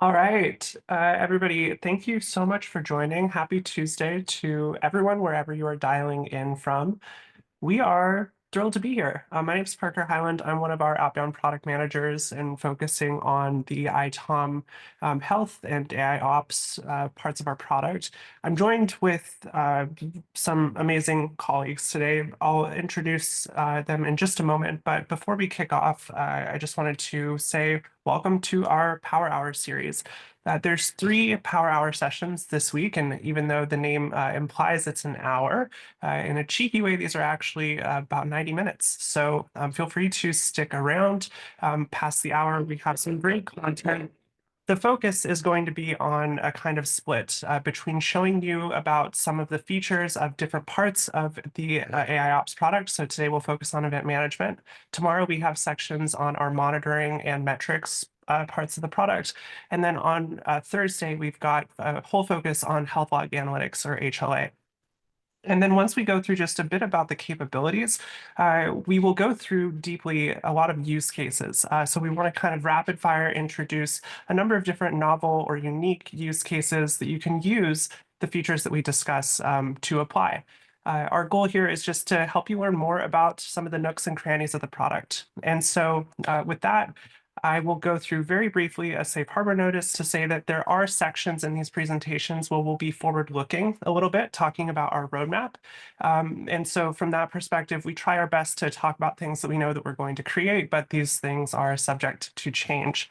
All right, everybody, thank you so much for joining. Happy Tuesday to everyone, wherever you are dialing in from. We are thrilled to be here. My name is Parker Highland. I'm one of our outbound product managers and focusing on the ITOM health and AI ops parts of our product. I'm joined with some amazing colleagues today. I'll introduce them in just a moment, but before we kick off, I just wanted to say welcome to our Power Hour series. There's 3 Power Hour sessions this week, and even though the name implies it's an hour, in a cheeky way, these are actually about 90 minutes. So feel free to stick around past the hour. We have some great content. The focus is going to be on a kind of split between showing you about some of the features of different parts of the AI Ops product. So today we'll focus on event management. Tomorrow we have sections on our monitoring and metrics parts of the product. And then on Thursday, we've got a whole focus on health log analytics, or HLA. And then once we go through just a bit about the capabilities, we will go through deeply a lot of use cases. So we want to kind of rapid fire introduce a number of different novel or unique use cases that you can use the features that we discuss to apply. Our goal here is just to help you learn more about some of the nooks and crannies of the product. And so with that, I will go through very briefly a safe harbor notice to say that there are sections in these presentations where we'll be forward-looking a little bit, talking about our roadmap. And so from that perspective, we try our best to talk about things that we know that we're going to create, but these things are subject to change.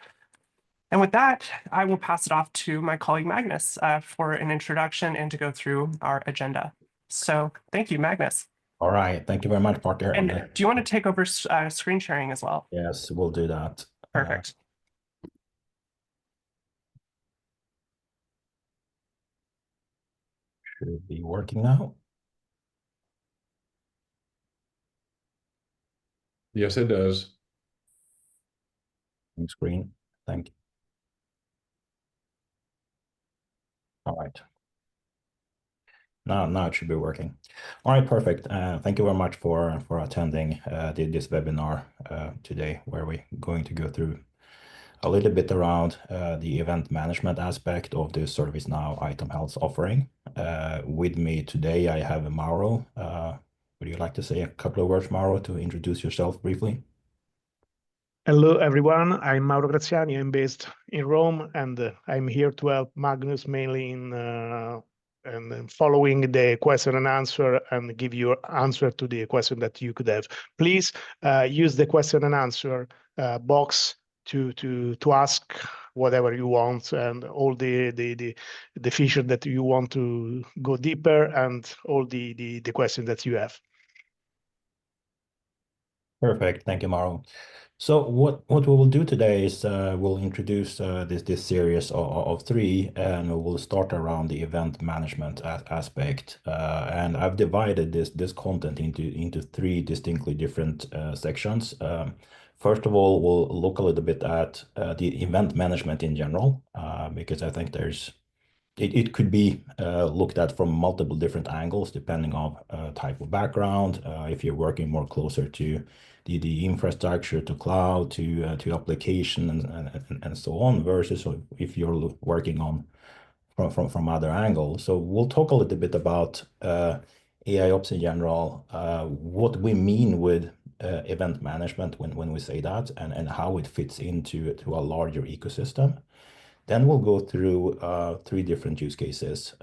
And with that, I will pass it off to my colleague Magnus for an introduction and to go through our agenda. So thank you, Magnus. All right. Thank you very much, Parker. And do you want to take over screen sharing as well? Yes, we'll do that. Perfect. Should be working now. Yes, it does. Screen. Thank you. All right. Now it should be working. All right, perfect. Thank you very much for attending this webinar today, where we're going to go through a little bit around the event management aspect of the ServiceNow ITOM Health offering. With me today, I have Mauro. Would you like to say a couple of words, Mauro, to introduce yourself briefly? Hello, everyone. I'm Mauro Graziani. I'm based in Rome, and I'm here to help Magnus mainly in following the question and answer and give you an answer to the question that you could have. Please use the question and answer box to ask whatever you want and all the feature that you want to go deeper and all the questions that you have. Perfect. Thank you, Mauro. So what we will do today is we'll introduce this series of 3, and we'll start around the event management aspect. And I've divided this content into 3 distinctly different sections. First of all, we'll look a little bit at the event management in general, because I think it could be looked at from multiple different angles, depending on type of background. If you're working more closer to the infrastructure, to cloud, to application, and so on, versus if you're working on from other angles. So we'll talk a little bit about AI ops in general, what we mean with event management when we say that, and how it fits into a larger ecosystem. Then we'll go through 3 different use cases.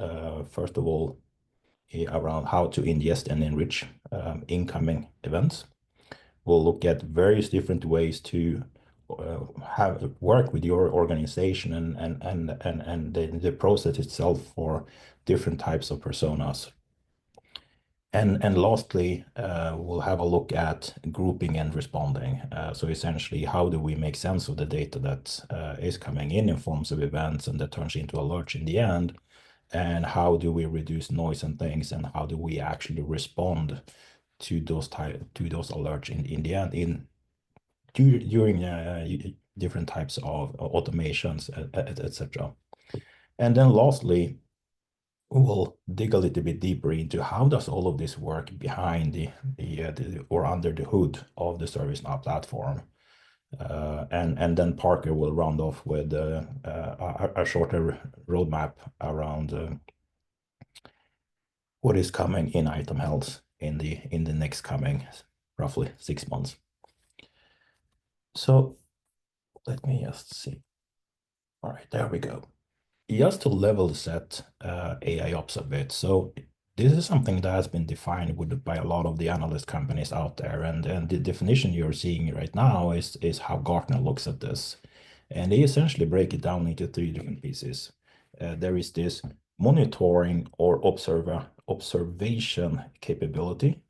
First of all, around how to ingest and enrich incoming events. We'll look at various different ways to work with your organization and the process itself for different types of personas. And lastly, we'll have a look at grouping and responding. So essentially, how do we make sense of the data that is coming in forms of events and that turns into alerts in the end? And how do we reduce noise and things? And how do we actually respond to those alerts in the end during different types of automations, etc. And then lastly, we'll dig a little bit deeper into how does all of this work behind the or under the hood of the ServiceNow platform. And then Parker will round off with a shorter roadmap around what is coming in item health in the next coming roughly 6 months. So let me just see. All right, there we go. Just to level set AIOps a bit. So this is something that has been defined by a lot of the analyst companies out there. And the definition you're seeing right now is how Gartner looks at this. And they essentially break it down into 3 different pieces. There is this monitoring or observation capability,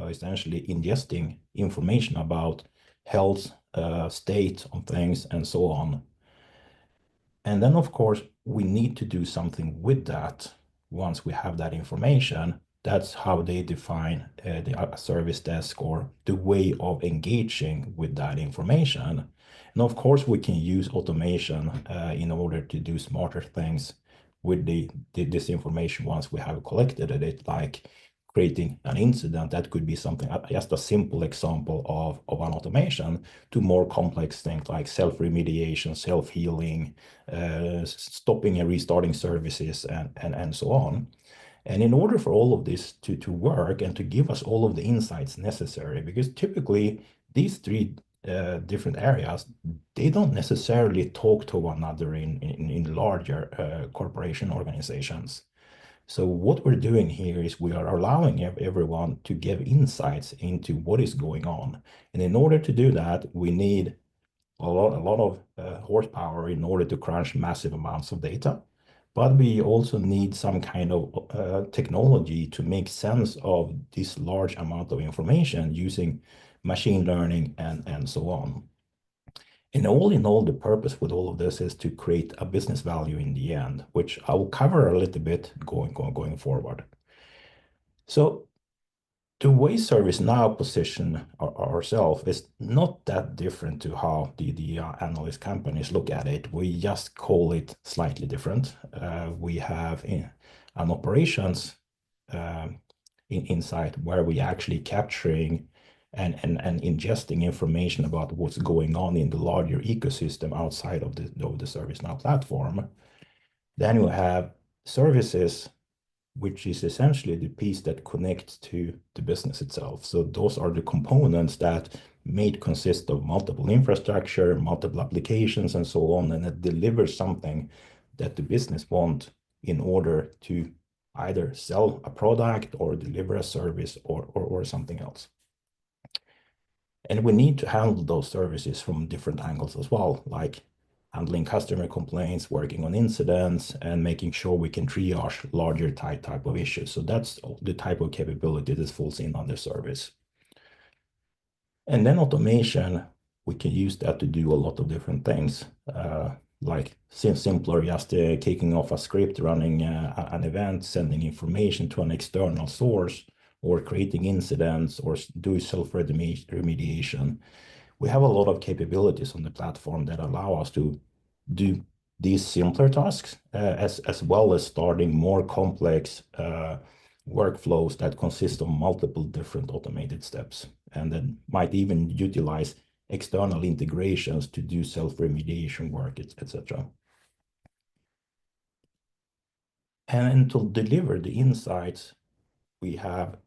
essentially ingesting information about health, state of things, and so on. And then, of course, we need to do something with that once we have that information. That's how they define the service desk or the way of engaging with that information. And of course, we can use automation in order to do smarter things with this information once we have collected it, like creating an incident. That could be something, just a simple example of an automation, to more complex things like self-remediation, self-healing, stopping and restarting services, and so on. And in order for all of this to work and to give us all of the insights necessary, because typically these 3 different areas, they don't necessarily talk to one another in larger corporation organizations. So what we're doing here is we are allowing everyone to give insights into what is going on. And in order to do that, we need a lot of horsepower in order to crunch massive amounts of data. But we also need some kind of technology to make sense of this large amount of information using machine learning and so on. And all in all, the purpose with all of this is to create a business value in the end, which I will cover a little bit going forward. So the way ServiceNow position ourselves is not that different to how the analyst companies look at it. We just call it slightly different. We have an operations inside where we actually capturing and ingesting information about what's going on in the larger ecosystem outside of the ServiceNow platform. Then you have services, which is essentially the piece that connects to the business itself. So those are the components that may consist of multiple infrastructure, multiple applications, and so on, and it delivers something that the business want in order to either sell a product or deliver a service or something else. And we need to handle those services from different angles as well, like handling customer complaints, working on incidents, and making sure we can triage larger type of issues. So that's the type of capability that falls in under service. And then automation, we can use that to do a lot of different things, like simpler, just kicking off a script, running an event, sending information to an external source, or creating incidents, or do self-remediation. We have a lot of capabilities on the platform that allow us to do these simpler tasks, as well as starting more complex workflows that consist of multiple different automated steps, and then might even utilize external integrations to do self-remediation work, etc. And to deliver the insights, we have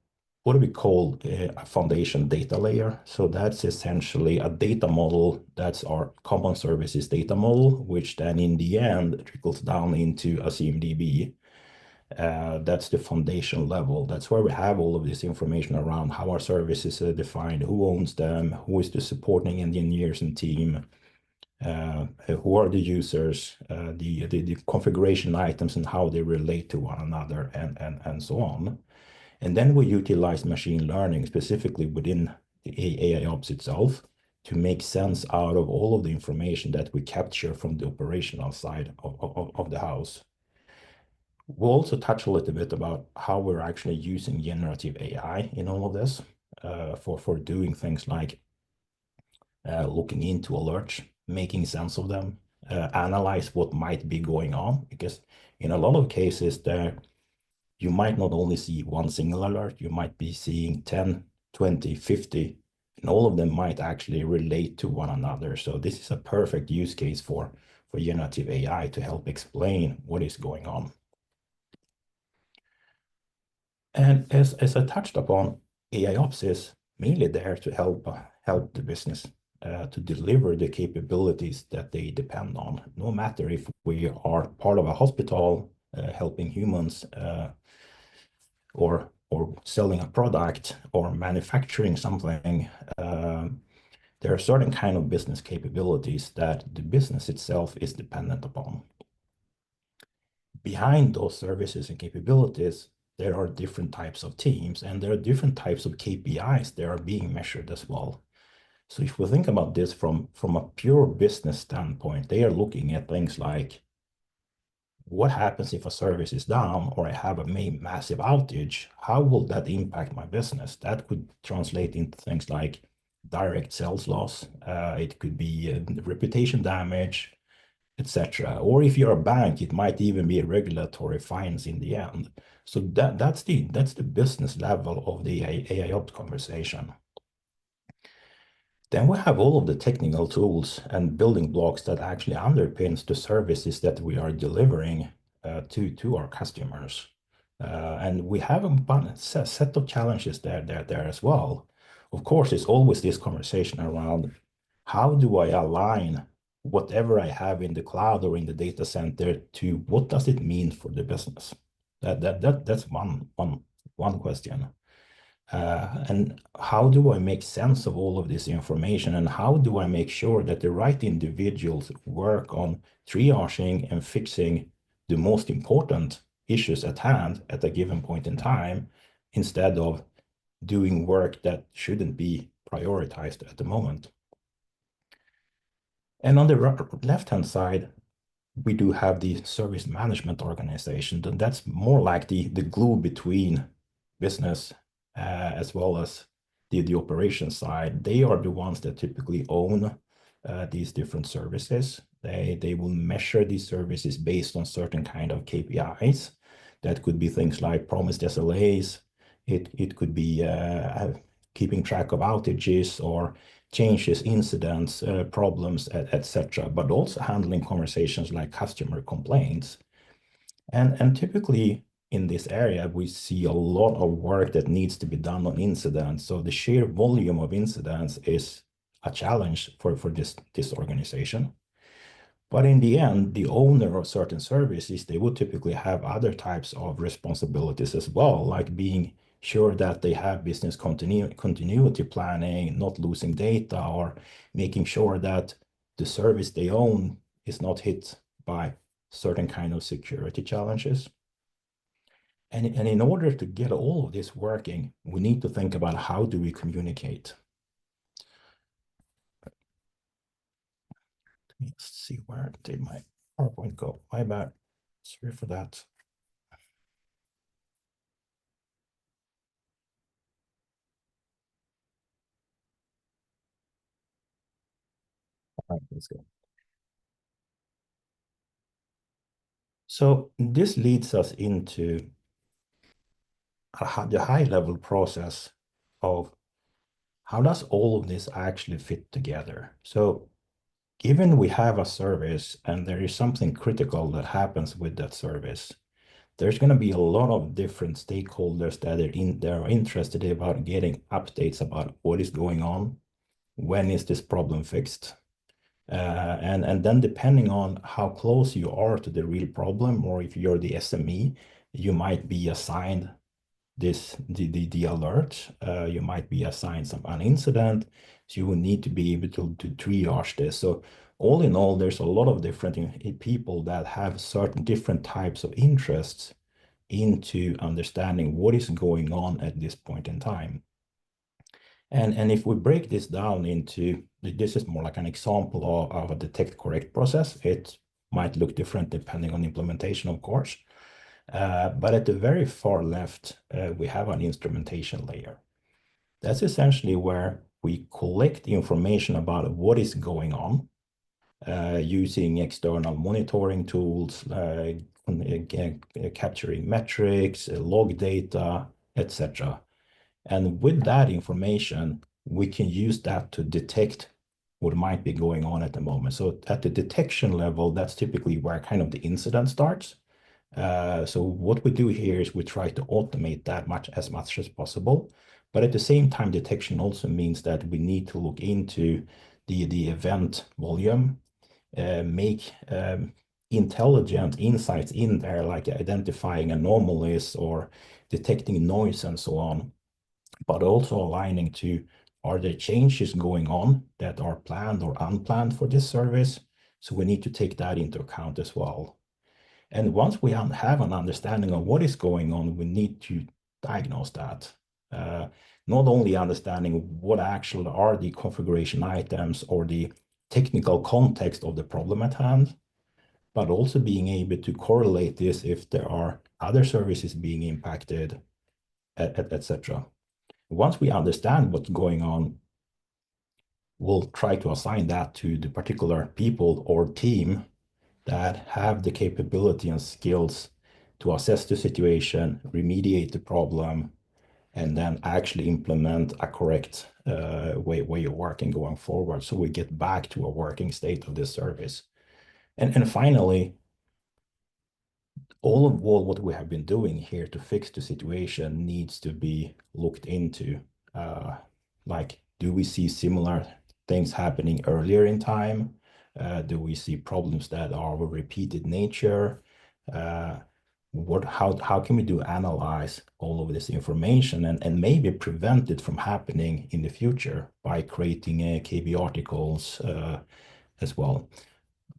what we call a foundation data layer. So that's essentially a data model. That's our common services data model, which then in the end trickles down into a CMDB. That's the foundation level. That's where we have all of this information around how our services are defined, who owns them, who is the supporting engineers and team, who are the users, the configuration items and how they relate to one another, and so on. And then we utilize machine learning specifically within the AIOps itself to make sense out of all of the information that we capture from the operational side of the house. We'll also touch a little bit about how we're actually using generative AI in all of this for doing things like looking into alerts, making sense of them, analyze what might be going on, because in a lot of cases there, you might not only see one single alert, you might be seeing 10, 20, 50 and all of them might actually relate to one another. So this is a perfect use case for generative AI to help explain what is going on. And as I touched upon, AIOps is mainly there to help the business to deliver the capabilities that they depend on, no matter if we are part of a hospital helping humans or selling a product or manufacturing something. There are certain kind of business capabilities that the business itself is dependent upon. Behind those services and capabilities, there are different types of teams, and there are different types of KPIs that are being measured as well. So if we think about this from a pure business standpoint, they are looking at things like what happens if a service is down or I have a massive outage? How will that impact my business? That could translate into things like direct sales loss. It could be reputation damage, etc. Or if you're a bank, it might even be regulatory fines in the end. So that's the business level of the AIOps conversation. Then we have all of the technical tools and building blocks that actually underpins the services that we are delivering to our customers. And we have a set of challenges there as well. Of course, it's always this conversation around how do I align whatever I have in the cloud or in the data center to what does it mean for the business? That's one question. And how do I make sense of all of this information, and how do I make sure that the right individuals work on triaging and fixing the most important issues at hand at a given point in time, instead of doing work that shouldn't be prioritized at the moment? And on the left-hand side, we do have the service management organization, and that's more like the glue between business as well as the operation side. They are the ones that typically own these different services. They will measure these services based on certain kind of KPIs. That could be things like promised SLAs. It could be keeping track of outages or changes, incidents, problems, etc., but also handling conversations like customer complaints. And typically in this area, we see a lot of work that needs to be done on incidents. So the sheer volume of incidents is a challenge for this organization. But in the end, the owner of certain services, they would typically have other types of responsibilities as well, like being sure that they have business continuity planning, not losing data, or making sure that the service they own is not hit by certain kind of security challenges. And in order to get all of this working, we need to think about how do we communicate. Let's see, where did my PowerPoint go? My bad. Sorry for that. All right, let's go. So this leads us into the high-level process of how does all of this actually fit together? So given we have a service and there is something critical that happens with that service, there's going to be a lot of different stakeholders that are interested about getting updates about what is going on, when is this problem fixed, and then depending on how close you are to the real problem, or if you're the SME, you might be assigned the alert. You might be assigned an incident, so you will need to be able to triage this. So all in all, there's a lot of different people that have certain different types of interests into understanding what is going on at this point in time. And if we break this down into, this is more like an example of a detect correct process. It might look different depending on implementation, of course. But at the very far left, we have an instrumentation layer. That's essentially where we collect information about what is going on using external monitoring tools, capturing metrics, log data, etc. And with that information, we can use that to detect what might be going on at the moment. So at the detection level, that's typically where kind of the incident starts. So what we do here is we try to automate that as much as possible. But at the same time, detection also means that we need to look into the event volume, make intelligent insights in there, like identifying anomalies or detecting noise and so on, but also aligning to, are there changes going on that are planned or unplanned for this service? So we need to take that into account as well. And once we have an understanding of what is going on, we need to diagnose that. Not only understanding what actually are the configuration items or the technical context of the problem at hand, but also being able to correlate this if there are other services being impacted, etc. Once we understand what's going on, we'll try to assign that to the particular people or team that have the capability and skills to assess the situation, remediate the problem, and then actually implement a correct way of working going forward. So we get back to a working state of this service. And finally, all of what we have been doing here to fix the situation needs to be looked into. Like, do we see similar things happening earlier in time? Do we see problems that are of a repeated nature? How can we analyze all of this information and maybe prevent it from happening in the future by creating KB articles as well?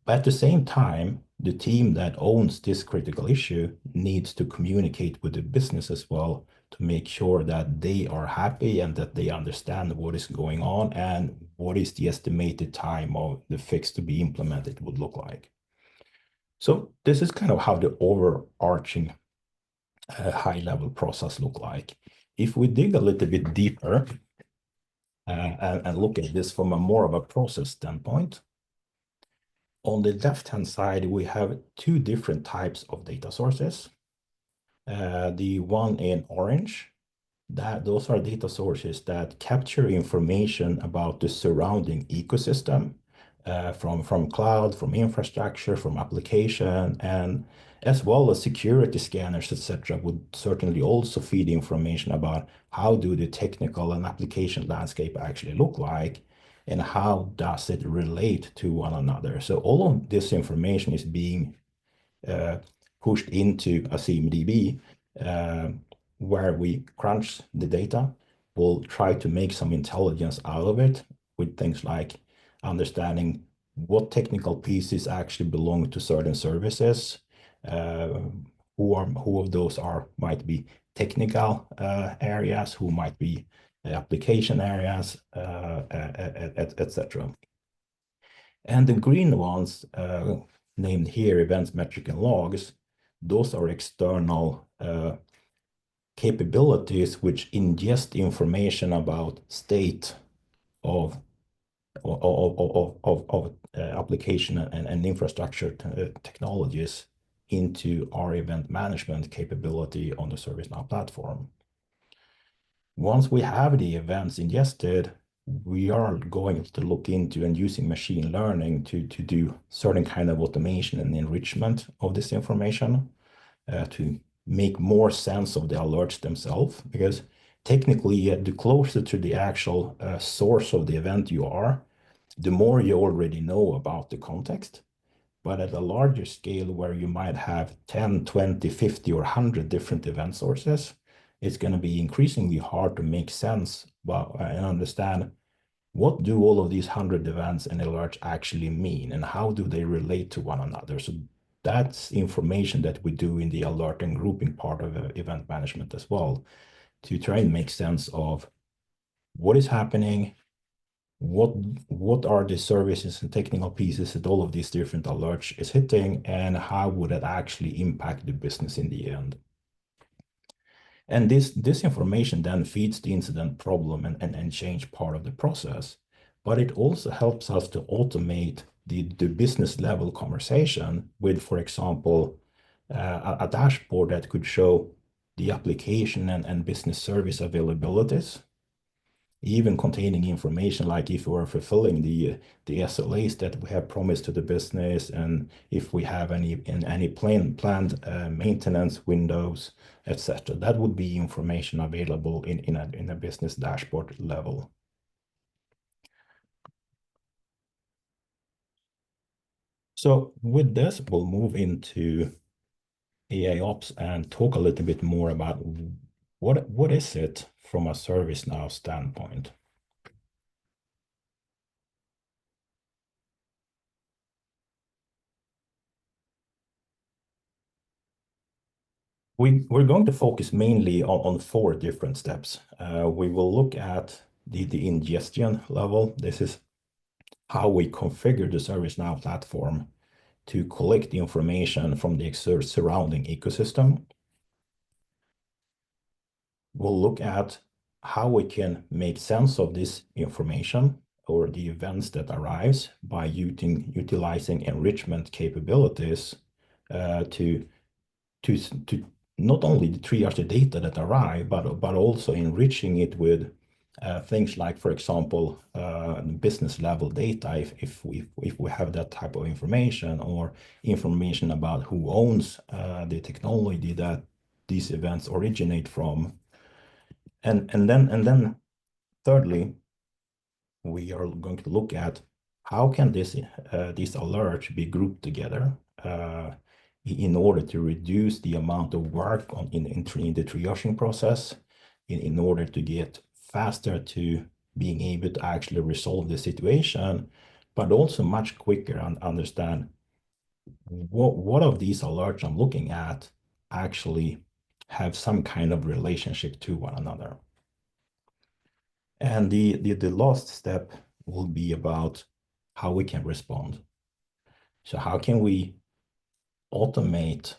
But at the same time, the team that owns this critical issue needs to communicate with the business as well to make sure that they are happy and that they understand what is going on and what is the estimated time of the fix to be implemented would look like. So this is kind of how the overarching high-level process look like. If we dig a little bit deeper and look at this from a more of a process standpoint, on the left-hand side, we have two different types of data sources. The one in orange, those are data sources that capture information about the surrounding ecosystem, from cloud, from infrastructure, from application, and as well as security scanners, etc., would certainly also feed information about how do the technical and application landscape actually look like, and how does it relate to one another. So all of this information is being pushed into a CMDB, where we crunch the data. We'll try to make some intelligence out of it with things like understanding what technical pieces actually belong to certain services, who of those might be technical areas, who might be application areas, etc. And the green ones, named here events, metric, and logs, those are external capabilities which ingest information about state of application and infrastructure technologies into our event management capability on the ServiceNow platform. Once we have the events ingested, we are going to look into and using machine learning to do certain kind of automation and enrichment of this information to make more sense of the alerts themselves. Because technically, the closer to the actual source of the event you are, the more you already know about the context. But at a larger scale where you might have 10, 20, 50, or 100 different event sources, it's going to be increasingly hard to make sense and understand what do all of these 100 events and alerts actually mean and how do they relate to one another. So that's information that we do in the alert and grouping part of event management as well, to try and make sense of what is happening, what are the services and technical pieces that all of these different alerts is hitting, and how would it actually impact the business in the end. And this information then feeds the incident problem and change part of the process. But it also helps us to automate the business level conversation with, for example, a dashboard that could show the application and business service availabilities. even containing information like if we're fulfilling the SLAs that we have promised to the business, and if we have any planned maintenance windows, etc. That would be information available in a business dashboard level. So with this, we'll move into AIOps and talk a little bit more about what is it from a ServiceNow standpoint. We're going to focus mainly on 4 different steps. We will look at the ingestion level. This is how we configure the ServiceNow platform to collect the information from the surrounding ecosystem. We'll look at how we can make sense of this information or the events that arise by utilizing enrichment capabilities to not only triage the data that arrive, but also enriching it with things like, for example, business level data, if we have that type of information, or information about who owns the technology that these events originate from. And then thirdly, we are going to look at how can these alerts be grouped together in order to reduce the amount of work in the triaging process, in order to get faster to being able to actually resolve the situation, but also much quicker and understand what of these alerts I'm looking at actually have some kind of relationship to one another. And the last step will be about how we can respond. So how can we automate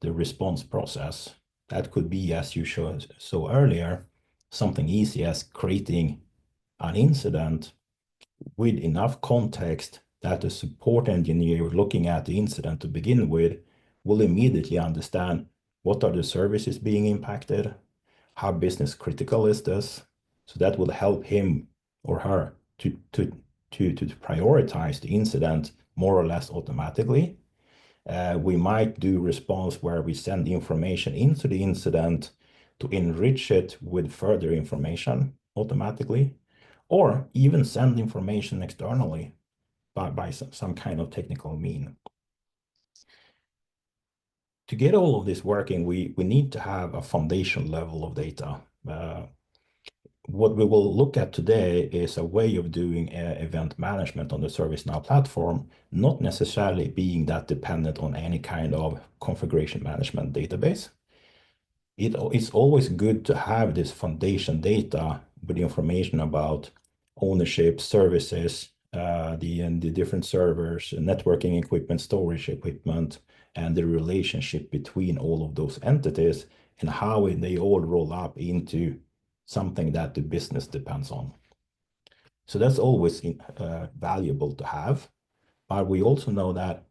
the response process? That could be, as you saw earlier, something easy as creating an incident with enough context that the support engineer looking at the incident to begin with will immediately understand what are the services being impacted, how business critical is this. So that will help him or her to prioritize the incident more or less automatically. We might do response where we send information into the incident to enrich it with further information automatically, or even send information externally by some kind of technical mean. To get all of this working, we need to have a foundation level of data. What we will look at today is a way of doing event management on the ServiceNow platform, not necessarily being that dependent on any kind of configuration management database. It's always good to have this foundation data with information about ownership, services, the different servers, networking equipment, storage equipment, and the relationship between all of those entities and how they all roll up into something that the business depends on. So that's always valuable to have. But we also know that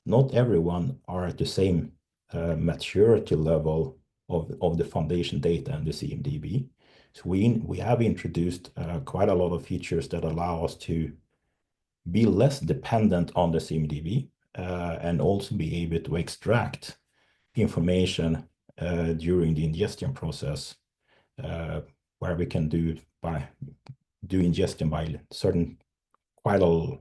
not everyone are at the same maturity level of the foundation data and the CMDB. So we have introduced quite a lot of features that allow us to be less dependent on the CMDB and also be able to extract information during the ingestion process, where we can do ingestion by certain quite a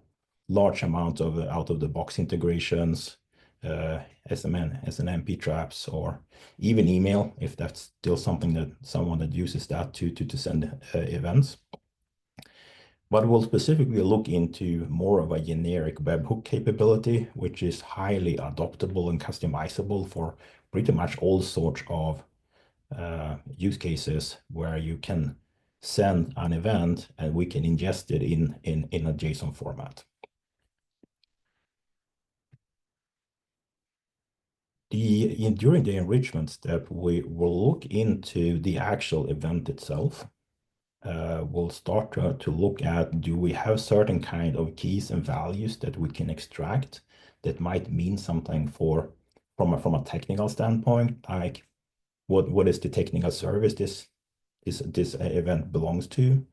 large amount of out-of-the-box integrations, SNMP traps, or even email, if that's still something that someone that uses that to send events. But we'll specifically look into more of a generic webhook capability, which is highly adaptable and customizable for pretty much all sorts of use cases where you can send an event and we can ingest it in a JSON format. During the enrichment step, we will look into the actual event itself. We'll start to look at, do we have certain kind of keys and values that we can extract that might mean something from a technical standpoint, like what is the technical service this event belongs to,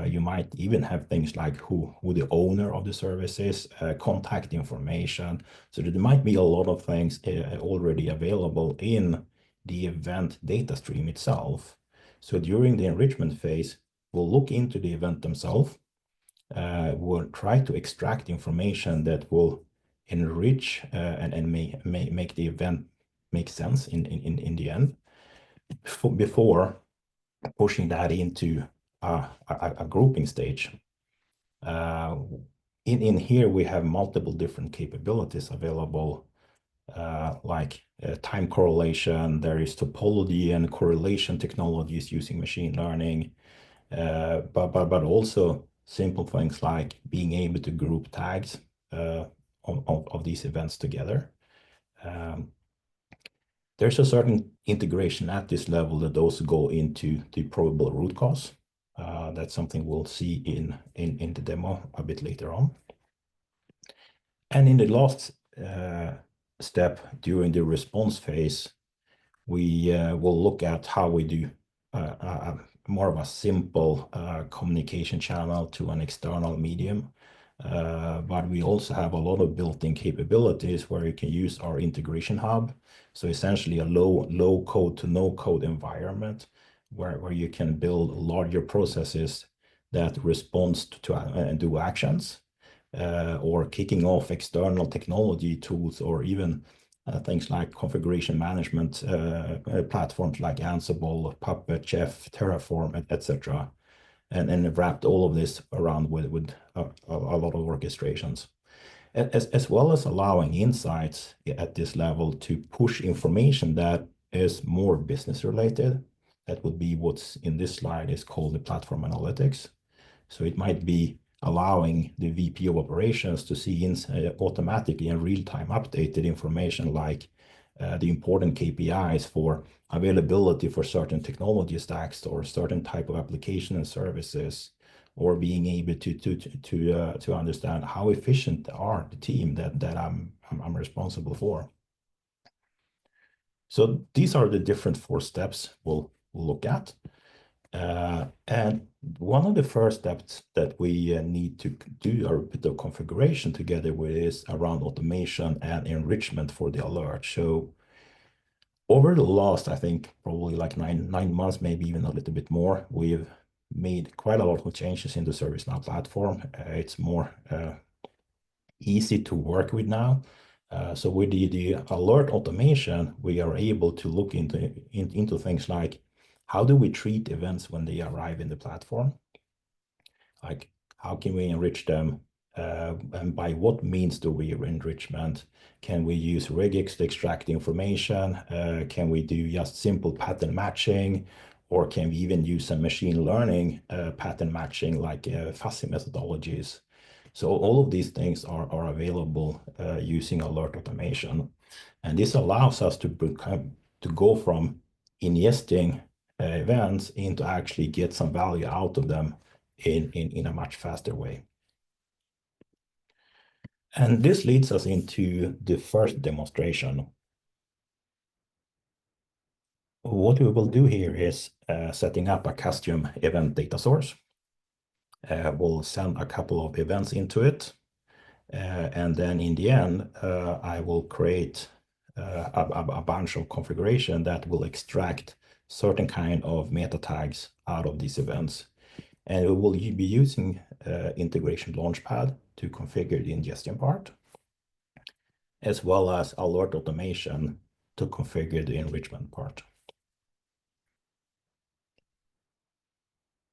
You might even have things like who the owner of the service is, contact information. So there might be a lot of things already available in the event data stream itself. So during the enrichment phase, we'll look into the event themselves. We'll try to extract information that will enrich and make the event make sense in the end before pushing that into a grouping stage. In here, we have multiple different capabilities available, like time correlation. There is topology and correlation technologies using machine learning, but also simple things like being able to group tags of these events together. There's a certain integration at this level that also go into the probable root cause. That's something we'll see in the demo a bit later on. And in the last step during the response phase, we will look at how we do more of a simple communication channel to an external medium. But we also have a lot of built-in capabilities where you can use our integration hub. So essentially a low code to no code environment where you can build larger processes that responds to and do actions, or kicking off external technology tools, or even things like configuration management platforms like Ansible, Puppet, Chef, Terraform, etc. And wrapped all of this around with a lot of orchestrations, as well as allowing insights at this level to push information that is more business related. That would be what's in this slide is called the platform analytics. So it might be allowing the VP of operations to see automatically and real-time updated information like the important KPIs for availability for certain technology stacks or certain type of application and services, or being able to understand how efficient are the team that I'm responsible for. So these are the different 4 steps we'll look at. And one of the first steps that we need to do a bit of configuration together with is around automation and enrichment for the alert. So over the last, I think, probably like nine months, maybe even a little bit more, we've made quite a lot of changes in the ServiceNow platform. It's more easy to work with now. So with the alert automation, we are able to look into things like how do we treat events when they arrive in the platform? Like how can we enrich them? And by what means do we enrichment? Can we use regex to extract information? Can we do just simple pattern matching? Or can we even use some machine learning pattern matching like fuzzy methodologies? So all of these things are available using alert automation. And this allows us to go from ingesting events into actually get some value out of them in a much faster way. And this leads us into the first demonstration. What we will do here is setting up a custom event data source. We'll send a couple of events into it. And then in the end, I will create a bunch of configuration that will extract certain kind of meta tags out of these events. And we will be using integration launchpad to configure the ingestion part, as well as alert automation to configure the enrichment part.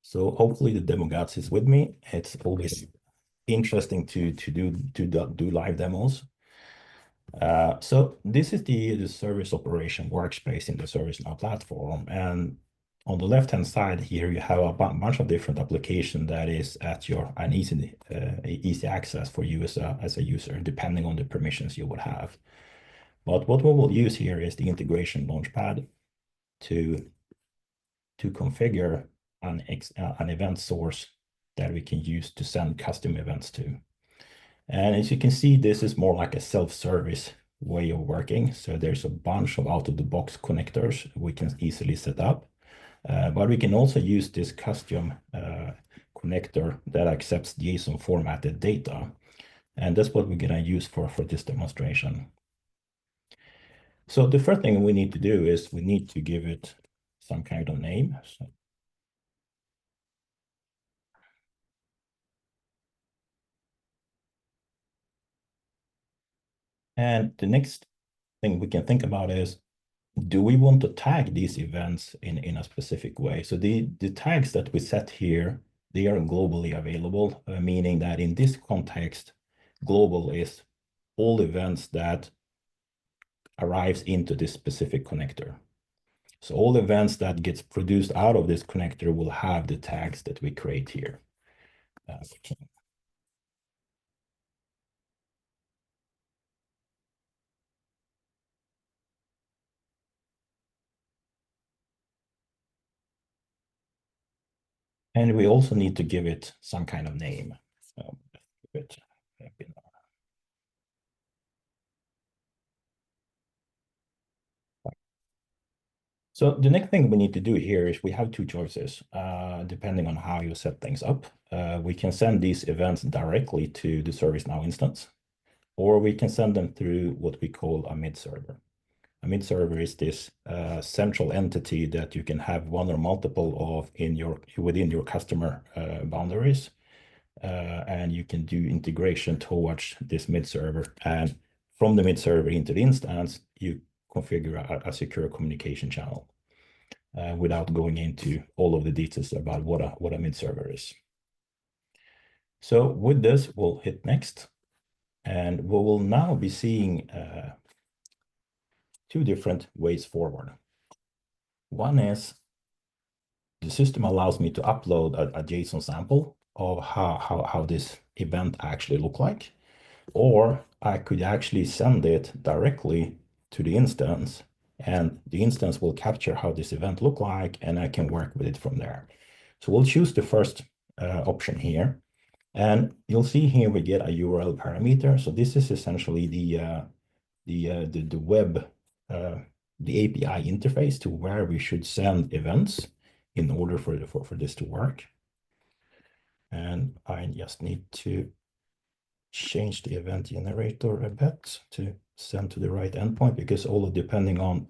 So hopefully the demo guys is with me. It's always interesting to do live demos. So this is the service operation workspace in the ServiceNow platform. And on the left-hand side here, you have a bunch of different applications that is at an easy access for you as a user, depending on the permissions you would have. But what we will use here is the integration launchpad to configure an event source that we can use to send custom events to. And as you can see, this is more like a self-service way of working. So there's a bunch of out-of-the-box connectors we can easily set up. But we can also use this custom connector that accepts JSON formatted data. And that's what we're going to use for this demonstration. So the first thing we need to do is we need to give it some kind of name. And the next thing we can think about is, do we want to tag these events in a specific way? So the tags that we set here, they are globally available, meaning that in this context, global is all events that arrives into this specific connector. So all events that gets produced out of this connector will have the tags that we create here. And we also need to give it some kind of name. So the next thing we need to do here is we have two choices, depending on how you set things up. We can send these events directly to the ServiceNow instance, or we can send them through what we call a mid server. A mid server is this central entity that you can have one or multiple of within your customer boundaries, and you can do integration towards this mid server. And from the mid server into the instance, you configure a secure communication channel without going into all of the details about what a mid server is. So with this, we'll hit next, and we will now be seeing two different ways forward. One is the system allows me to upload a JSON sample of how this event actually look like, or I could actually send it directly to the instance, and the instance will capture how this event look like, and I can work with it from there. So we'll choose the first option here, and you'll see here we get a URL parameter. So this is essentially the web, the API interface to where we should send events in order for this to work. And I just need to change the event generator a bit to send to the right endpoint, because all depending on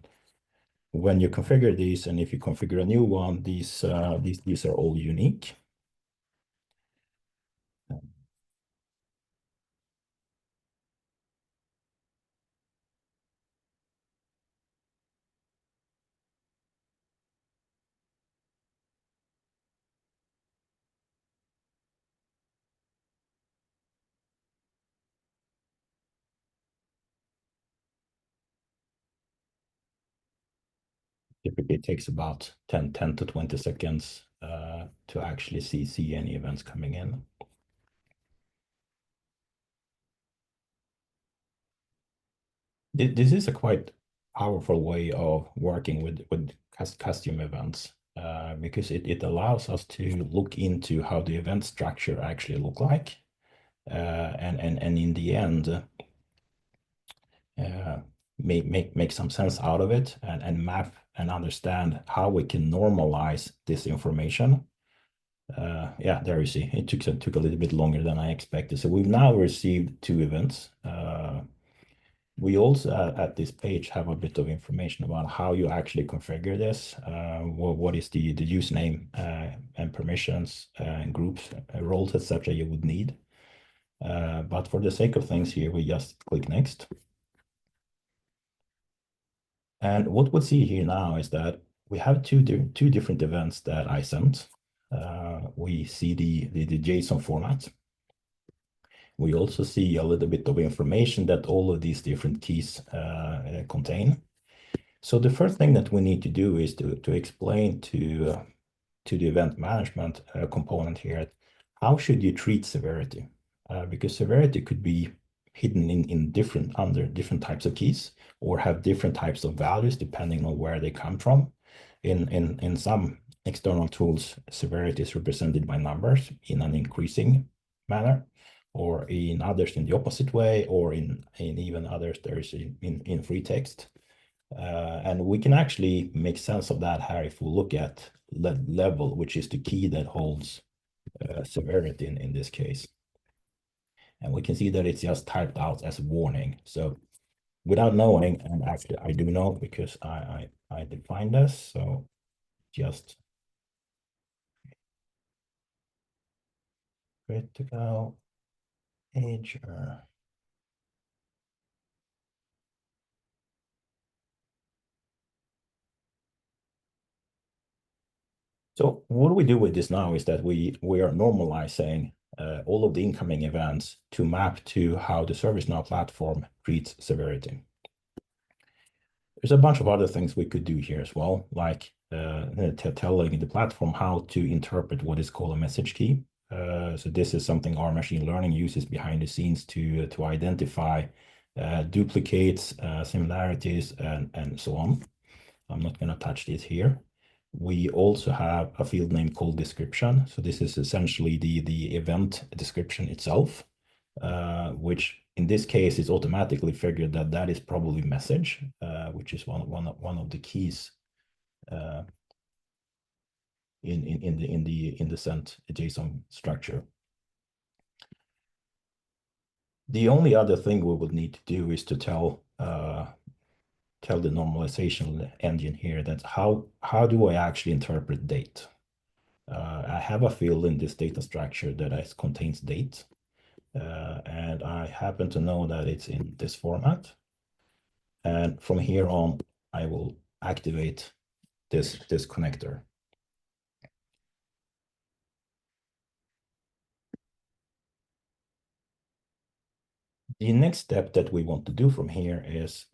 when you configure these, and if you configure a new one, these are all unique. Typically it takes about 10 to 20 seconds to actually see any events coming in. This is a quite powerful way of working with custom events, because it allows us to look into how the event structure actually look like, and in the end make some sense out of it, and map and understand how we can normalize this information. Yeah, there you see, it took a little bit longer than I expected. So we've now received two events. We also at this page have a bit of information about how you actually configure this. What is the username and permissions and groups, roles, etc. you would need. But for the sake of things here, we just click next. And what we'll see here now is that we have two different events that I sent. We see the JSON format. We also see a little bit of information that all of these different keys contain. So the first thing that we need to do is to explain to the event management component here, how should you treat severity? Because severity could be hidden under different types of keys, or have different types of values depending on where they come from. In some external tools, severity is represented by numbers in an increasing manner, or in others in the opposite way, or in even others there is in free text. And we can actually make sense of that here if we look at level, which is the key that holds severity in this case. And we can see that it's just typed out as a warning. So without knowing, and actually I do know because I defined this, so just critical age. So what we do with this now is that we are normalizing all of the incoming events to map to how the ServiceNow platform treats severity. There's a bunch of other things we could do here as well, like telling the platform how to interpret what is called a message key. So this is something our machine learning uses behind the scenes to identify duplicates, similarities, and so on. I'm not going to touch this here. We also have a field name called description. So this is essentially the event description itself, which in this case is automatically figured that that is probably message, which is one of the keys in the sent JSON structure. The only other thing we would need to do is to tell the normalization engine here that how do I actually interpret date? I have a field in this data structure that contains date, and I happen to know that it's in this format. And from here on, I will activate this connector. The next step that we want to do from here is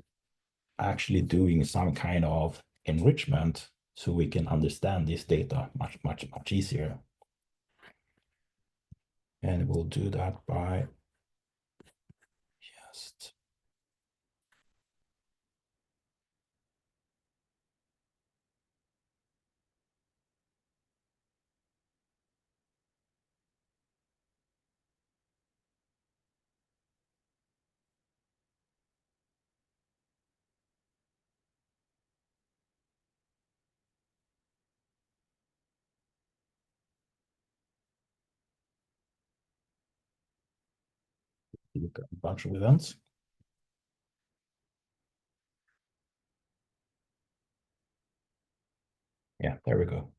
actually doing some kind of enrichment so we can understand this data much easier. And we'll do that by just look at a bunch of events. Yeah, there we go.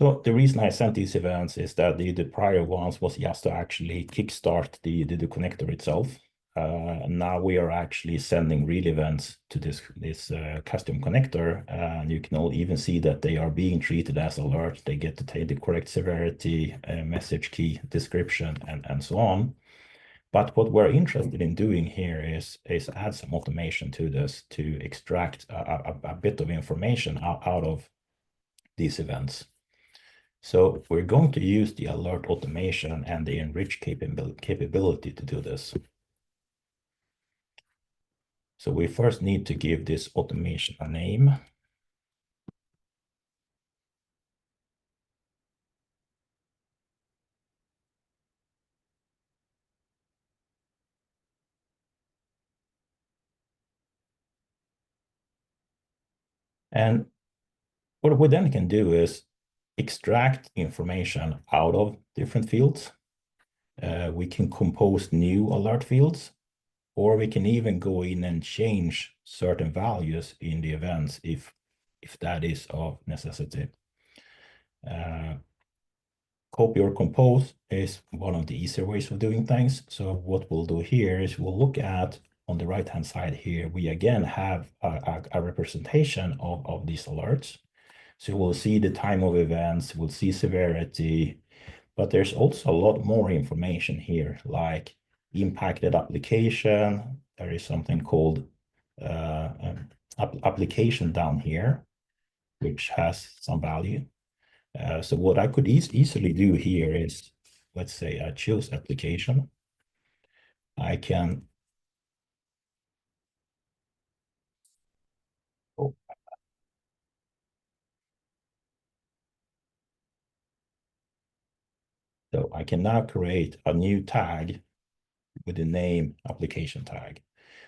So the reason I sent these events is that the prior ones was just to actually kickstart the connector itself. Now we are actually sending real events to this custom connector, and you can all even see that they are being treated as alerts. They get to take the correct severity, message key, description, and so on. But what we're interested in doing here is add some automation to this to extract a bit of information out of these events. So we're going to use the alert automation and the enrich capability to do this. So we first need to give this automation a name. And what we then can do is extract information out of different fields. We can compose new alert fields, or we can even go in and change certain values in the events if that is of necessity. Copy or compose is one of the easier ways of doing things. So what we'll do here is we'll look at on the right-hand side here, we again have a representation of these alerts. So we'll see the time of events, we'll see severity, but there's also a lot more information here, like impacted application. There is something called application down here, which has some value. So what I could easily do here is, let's say I choose application. I can So I can now create a new tag with the name application tag.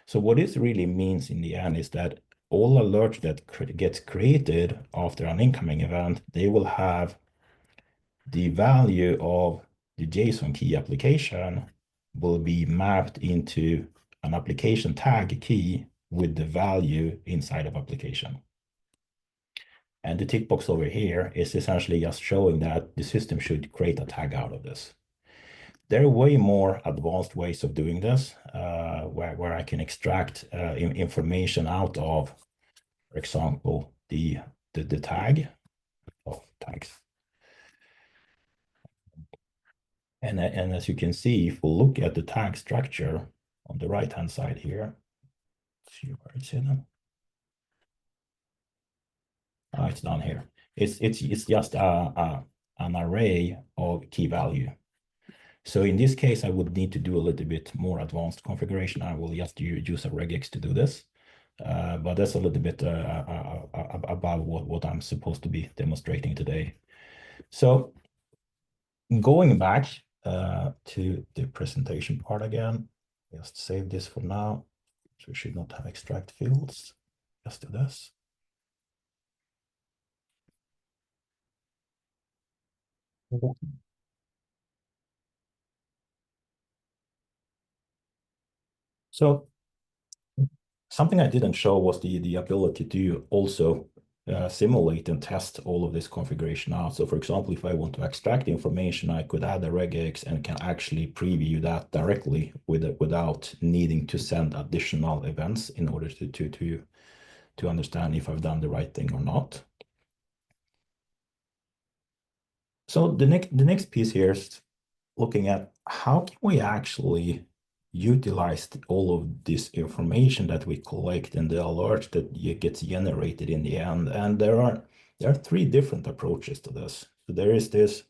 So what this really means in the end is that all alerts that gets created after an incoming event, they will have the value of the JSON key application will be mapped into an application tag key with the value inside of application. And the tick box over here is essentially just showing that the system should create a tag out of this. There are way more advanced ways of doing this, where I can extract information out of, for example, the tag of tags. And as you can see, if we look at the tag structure on the right-hand side here, see where it's hidden. It's down here. It's just an array of key value. So in this case, I would need to do a little bit more advanced configuration. I will just use a regex to do this. But that's a little bit about what I'm supposed to be demonstrating today. So going back to the presentation part again, just save this for now. So we should not have extract fields. Just do this. So something I didn't show was the ability to also simulate and test all of this configuration out. So for example, if I want to extract information, I could add a regex and can actually preview that directly without needing to send additional events in order to understand if I've done the right thing or not. So the next piece here is looking at how can we actually utilize all of this information that we collect and the alerts that gets generated in the end. And there are three different approaches to this. So there is this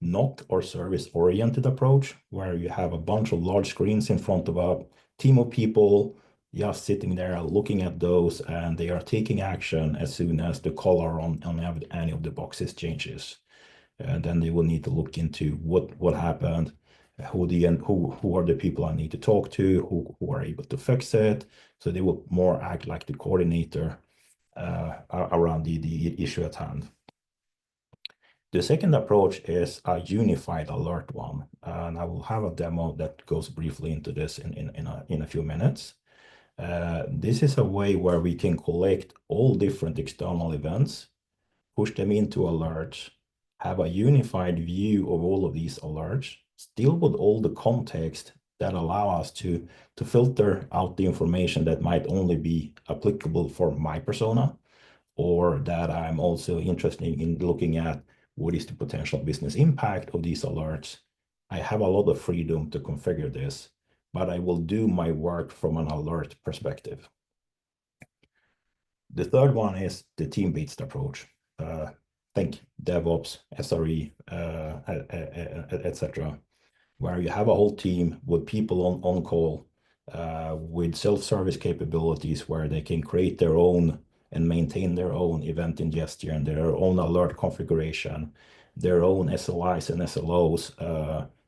NOC or service-oriented approach, where you have a bunch of large screens in front of a team of people just sitting there looking at those, and they are taking action as soon as the color on any of the boxes changes. And then they will need to look into what happened, who are the people I need to talk to, who are able to fix it. So they will more act like the coordinator around the issue at hand. The second approach is a unified alert one, and I will have a demo that goes briefly into this in a few minutes. This is a way where we can collect all different external events, push them into alerts, have a unified view of all of these alerts, still with all the context that allow us to filter out the information that might only be applicable for my persona, or that I'm also interested in looking at what is the potential business impact of these alerts. I have a lot of freedom to configure this, but I will do my work from an alert perspective. The third one is the team-based approach. Think DevOps, SRE, etc., where you have a whole team with people on call, with self-service capabilities where they can create their own and maintain their own event ingestion, their own alert configuration, their own SLIs and SLOs,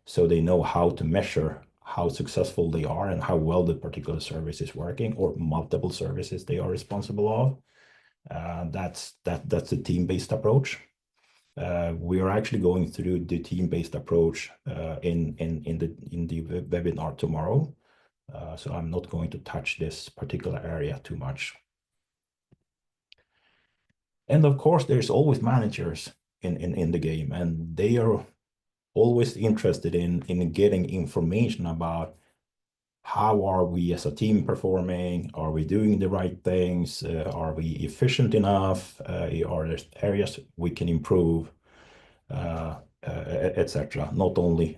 so they know how to measure how successful they are and how well the particular service is working, or multiple services they are responsible of. That's the team-based approach. We are actually going through the team-based approach in the webinar tomorrow. So I'm not going to touch this particular area too much. And of course, there's always managers in the game, and they are always interested in getting information about how are we as a team performing? Are we doing the right things? Are we efficient enough? Are there areas we can improve, etc. Not only,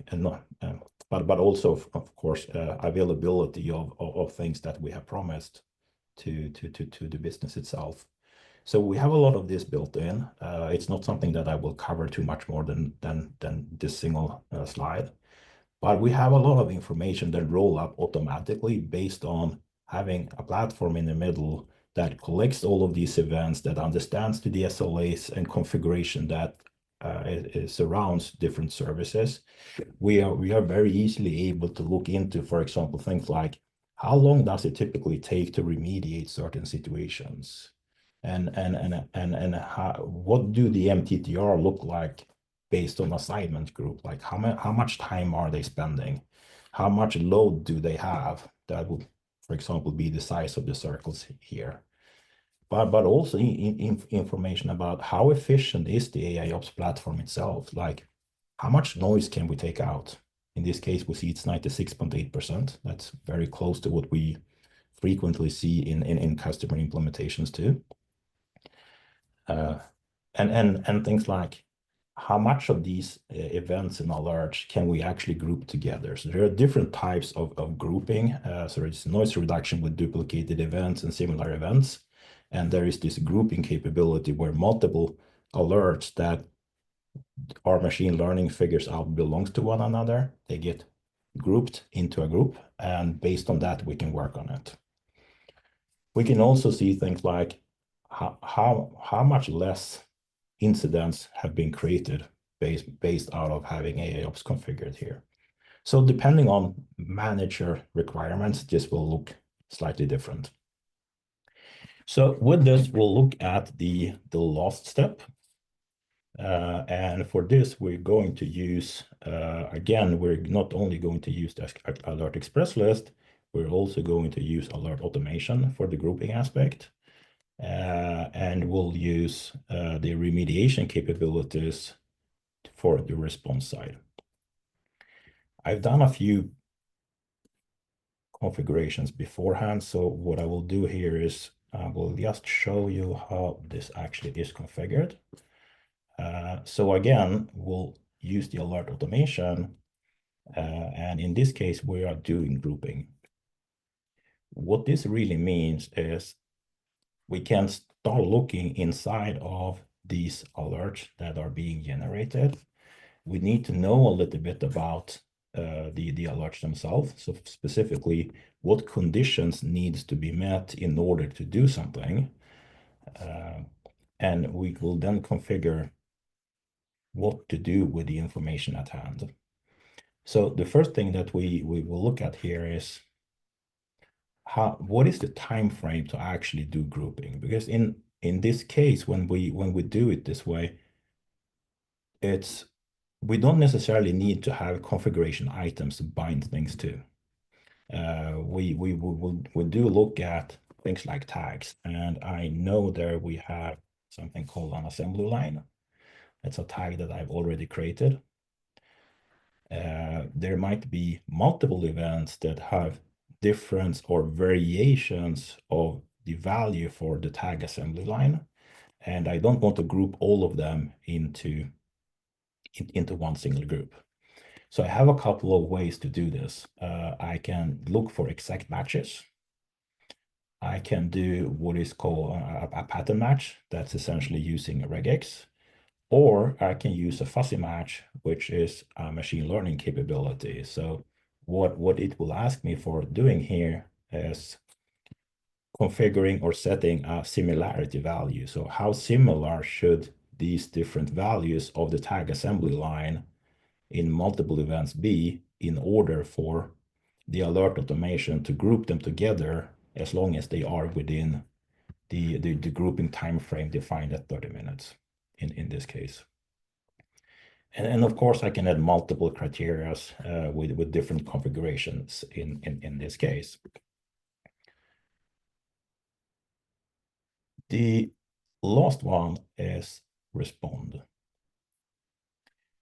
but also, of course, availability of things that we have promised to the business itself. So we have a lot of this built in. It's not something that I will cover too much more than this single slide. But we have a lot of information that roll up automatically based on having a platform in the middle that collects all of these events, that understands the SLAs and configuration that surrounds different services. We are very easily able to look into, for example, things like how long does it typically take to remediate certain situations, and how, what do the MTTR look like based on assignment group, like how much time are they spending? How much load do they have? That would, for example, be the size of the circles here. But also information about how efficient is the AIOps platform itself, like how much noise can we take out? In this case, we see it's 96.8%. That's very close to what we frequently see in customer implementations too. And things like how much of these events and alerts can we actually group together? So there are different types of grouping. So it's noise reduction with duplicated events and similar events. And there is this grouping capability where multiple alerts that our machine learning figures out belongs to one another, they get grouped into a group, and based on that, we can work on it. We can also see things like how much less incidents have been created based out of having AIOps configured here. So depending on manager requirements, this will look slightly different. So with this, we'll look at the last step. And for this, we're going to use, again, we're not only going to use the alert express list, we're also going to use alert automation for the grouping aspect. And we'll use the remediation capabilities for the response side. I've done a few configurations beforehand, so what I will do here is I will just show you how this actually is configured. So again, we'll use the alert automation, and in this case, we are doing grouping. What this really means is we can start looking inside of these alerts that are being generated. We need to know a little bit about the alerts themselves. So specifically, what conditions needs to be met in order to do something. And we will then configure what to do with the information at hand. So the first thing that we will look at here is what is the time frame to actually do grouping? Because in this case, when we do it this way, we don't necessarily need to have configuration items to bind things to. We do look at things like tags, and I know there we have something called an assembly line. It's a tag that I've already created. There might be multiple events that have difference or variations of the value for the tag assembly line, and I don't want to group all of them into one single group. So I have a couple of ways to do this. I can look for exact matches. I can do what is called a pattern match. That's essentially using a regex. Or I can use a fuzzy match, which is a machine learning capability. So what it will ask me for doing here is configuring or setting a similarity value. So how similar should these different values of the tag assembly line in multiple events be in order for the alert automation to group them together as long as they are within the grouping time frame defined at 30 minutes in this case. And of course, I can add multiple criteria with different configurations in this case. The last one is respond.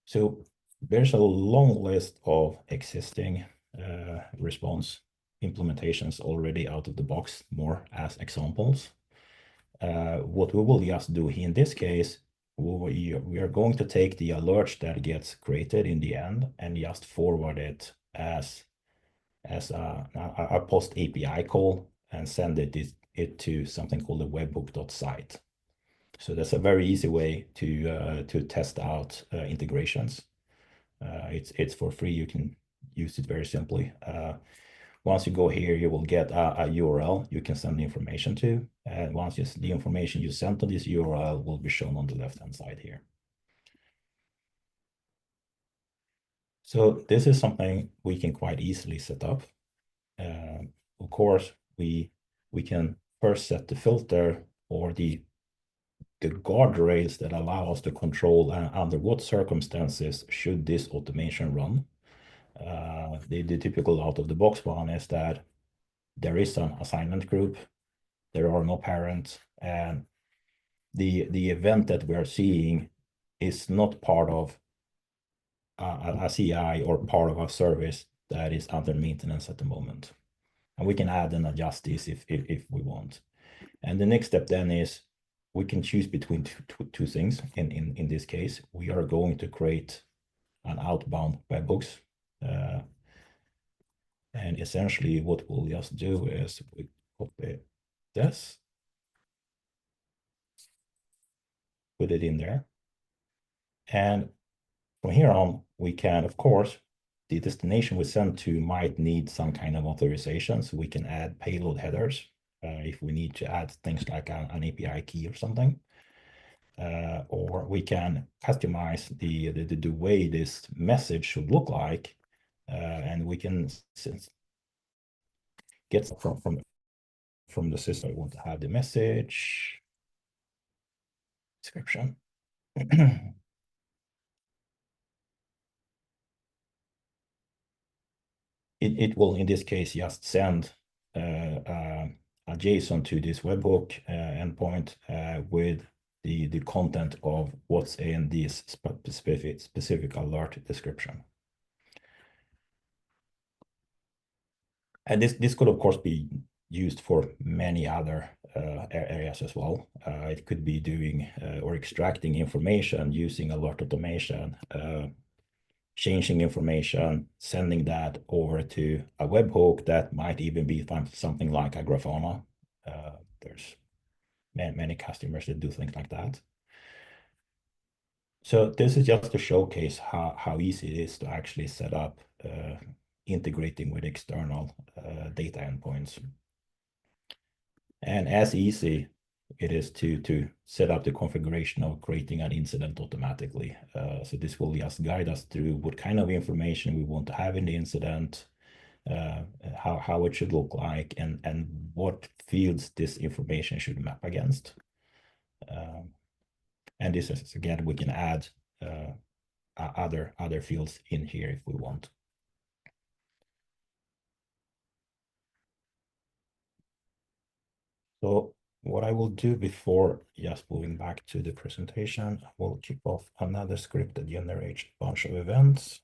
So there's a long list of existing response implementations already out of the box, more as examples. What we will just do here in this case, we are going to take the alert that gets created in the end and just forward it as a post API call and send it to something called a webhook.site. So that's a very easy way to test out integrations. It's for free. You can use it very simply. Once you go here, you will get a URL you can send the information to. And once the information you send to this URL will be shown on the left-hand side here. So this is something we can quite easily set up. Of course, we can first set the filter or the the guardrails that allow us to control under what circumstances should this automation run. The typical out-of-the-box one is that there is an assignment group, there are no parents, and the event that we are seeing is not part of a CI or part of a service that is under maintenance at the moment. And we can add and adjust this if we want. And the next step then is we can choose between two things. In this case, we are going to create an outbound webhooks. And essentially what we'll just do is we copy this, put it in there. And from here on, we can, of course, the destination we send to might need some kind of authorization. So we can add payload headers if we need to add things like an API key or something. Or we can customize the way this message should look like. And we can get from the system. I want to have the message description. It will, in this case, just send a JSON to this webhook endpoint with the content of what's in this specific alert description. And this could, of course, be used for many other areas as well. It could be doing or extracting information using alert automation, changing information, sending that over to a webhook that might even be something like a Grafana. There's many customers that do things like that. So this is just to showcase how easy it is to actually set up integrating with external data endpoints. And as easy it is to set up the configuration of creating an incident automatically. So this will just guide us through what kind of information we want to have in the incident, how it should look like, and what fields this information should map against. And this is, again, we can add other fields in here if we want. So what I will do before just moving back to the presentation, I will kick off another script that generates a bunch of events.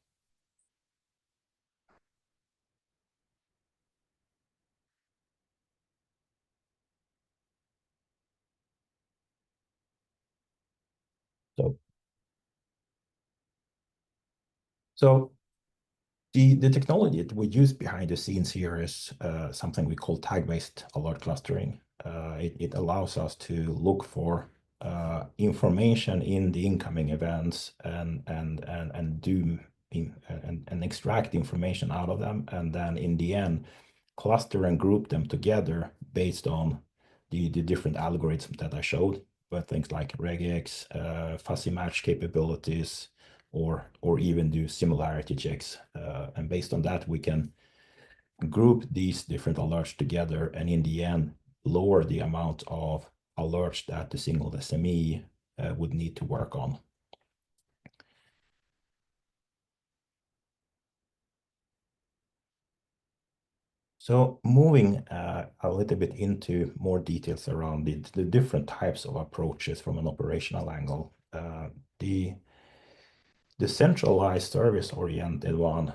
So the technology that we use behind the scenes here is something we call tag-based alert clustering. It allows us to look for information in the incoming events and extract information out of them, and then in the end cluster and group them together based on the different algorithms that I showed, but things like regex, fuzzy match capabilities, or even do similarity checks. And based on that, we can group these different alerts together and in the end lower the amount of alerts that the single SME would need to work on. So moving a little bit into more details around the different types of approaches from an operational angle. The centralized service-oriented one,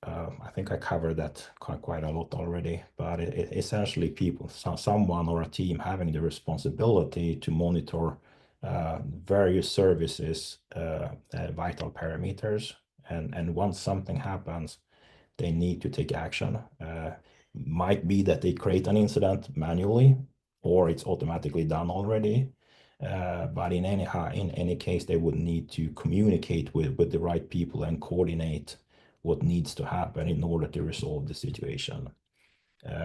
I think I covered that quite a lot already, but it essentially someone or a team having the responsibility to monitor various services, vital parameters, and once something happens, they need to take action. Might be that they create an incident manually, or it's automatically done already. But in any case, they would need to communicate with the right people and coordinate what needs to happen in order to resolve the situation.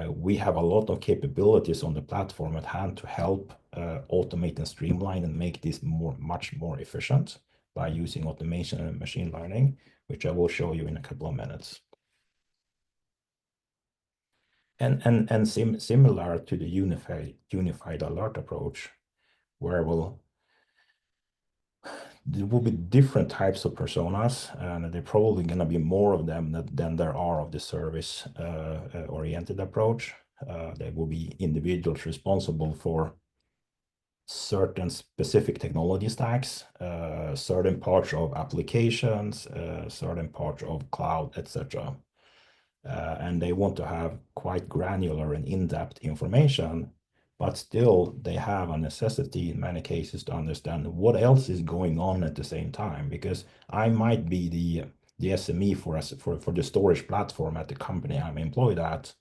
We have a lot of capabilities on the platform at hand to help automate and streamline and make this much more efficient by using automation and machine learning, which I will show you in a couple of minutes. And similar to the unified alert approach, where we'll there will be different types of personas, and there are probably going to be more of them than there are of the service oriented approach. There will be individuals responsible for certain specific technology stacks, certain parts of applications, certain parts of cloud, etc. And they want to have quite granular and in-depth information, but still they have a necessity in many cases to understand what else is going on at the same time, because I might be the SME for the storage platform at the company I'm employed at,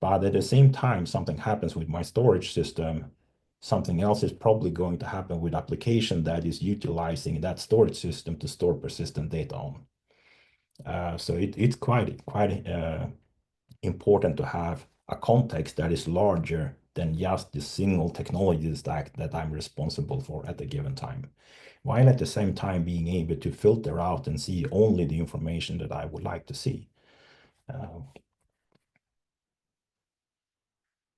but at the same time something happens with my storage system, something else is probably going to happen with application that is utilizing that storage system to store persistent data on. So it's quite important to have a context that is larger than just the single technology stack that I'm responsible for at a given time, while at the same time being able to filter out and see only the information that I would like to see.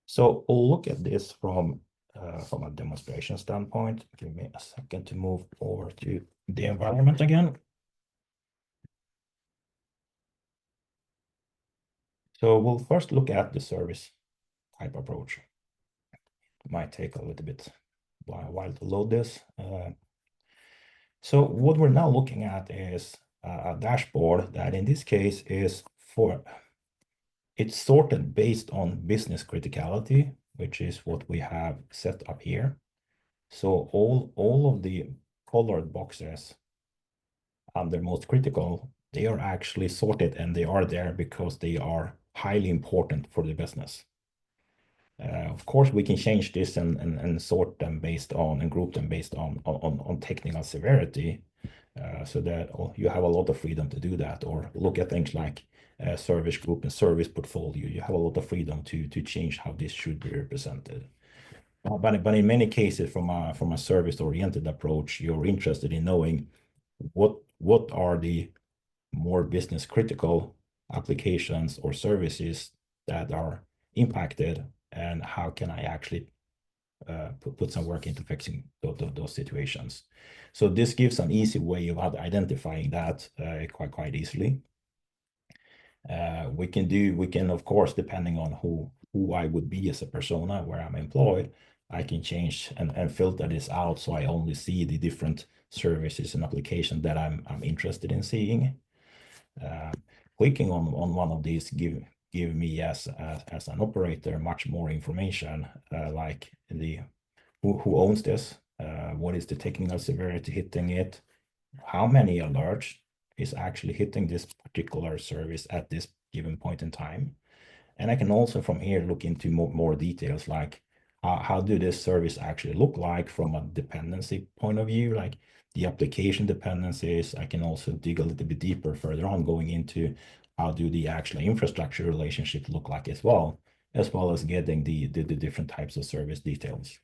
So we'll look at this from a demonstration standpoint. Give me a second to move over to the environment again. So we'll first look at the service type approach. It might take a little bit while to load this. So what we're now looking at is a dashboard that in this case is it's sorted based on business criticality, which is what we have set up here. So all of the colored boxes under most critical, they are actually sorted, and they are there because they are highly important for the business. Of course, we can change this and sort them based on and group them based on technical severity, so that you have a lot of freedom to do that, or look at things like service group and service portfolio. You have a lot of freedom to change how this should be represented. But in many cases, from a service-oriented approach, you're interested in knowing what are the more business critical applications or services that are impacted, and how can I actually put some work into fixing those situations. So this gives an easy way of identifying that quite easily. We can of course, depending on who I would be as a persona, where I'm employed, I can change and filter this out so I only see the different services and applications that I'm interested in seeing. Clicking on one of these give me as an operator much more information, like who owns this, what is the technical severity hitting it, how many alerts is actually hitting this particular service at this given point in time. And I can also from here look into more details, like how do this service actually look like from a dependency point of view, like the application dependencies. I can also dig a little bit deeper further on, going into how do the actual infrastructure relationship look like as well as getting the different types of service details.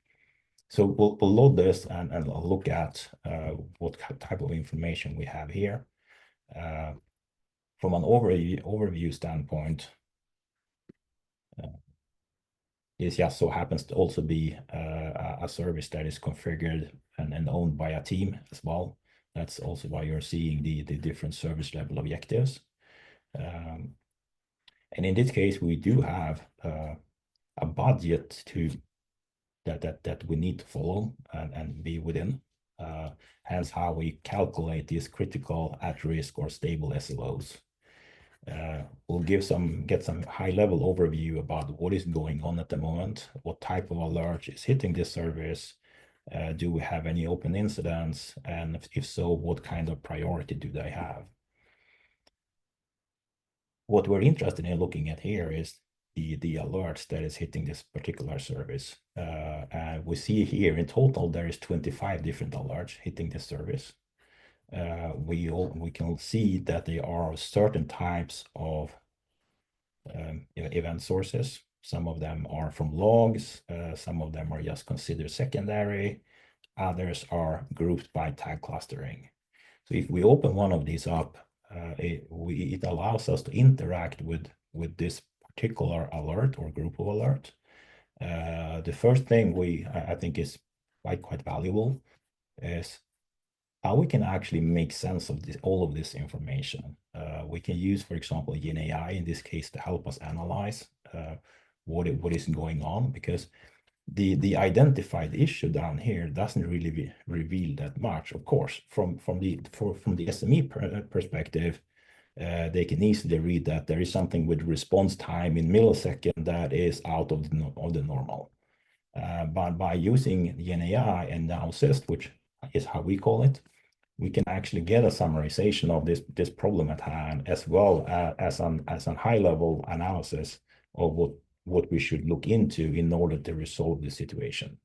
So we'll load this and look at what type of information we have here. From an overview standpoint, this just so happens to also be a service that is configured and owned by a team as well. That's also why you're seeing the different service level objectives. And in this case, we do have a budget that we need to follow and be within. Hence how we calculate these critical, at risk, or stable SLOs. We'll get some high-level overview about what is going on at the moment, what type of alert is hitting this service, do we have any open incidents, and if so, what kind of priority do they have? What we're interested in looking at here is the alerts that is hitting this particular service. And we see here in total there is 25 different alerts hitting this service. We can see that there are certain types of event sources. Some of them are from logs, some of them are just considered secondary, others are grouped by tag clustering. So if we open one of these up, it allows us to interact with this particular alert or group of alert. The first thing I think is quite valuable is how we can actually make sense of all of this information. We can use, for example, Gen AI in this case to help us analyze what is going on, because the identified issue down here doesn't really reveal that much. Of course, from the SME perspective, they can easily read that there is something with response time in millisecond that is out of the normal. But by using the AI and now Assist, which is how we call it, we can actually get a summarization of this problem at hand, as well as a high-level analysis of what we should look into in order to resolve the situation.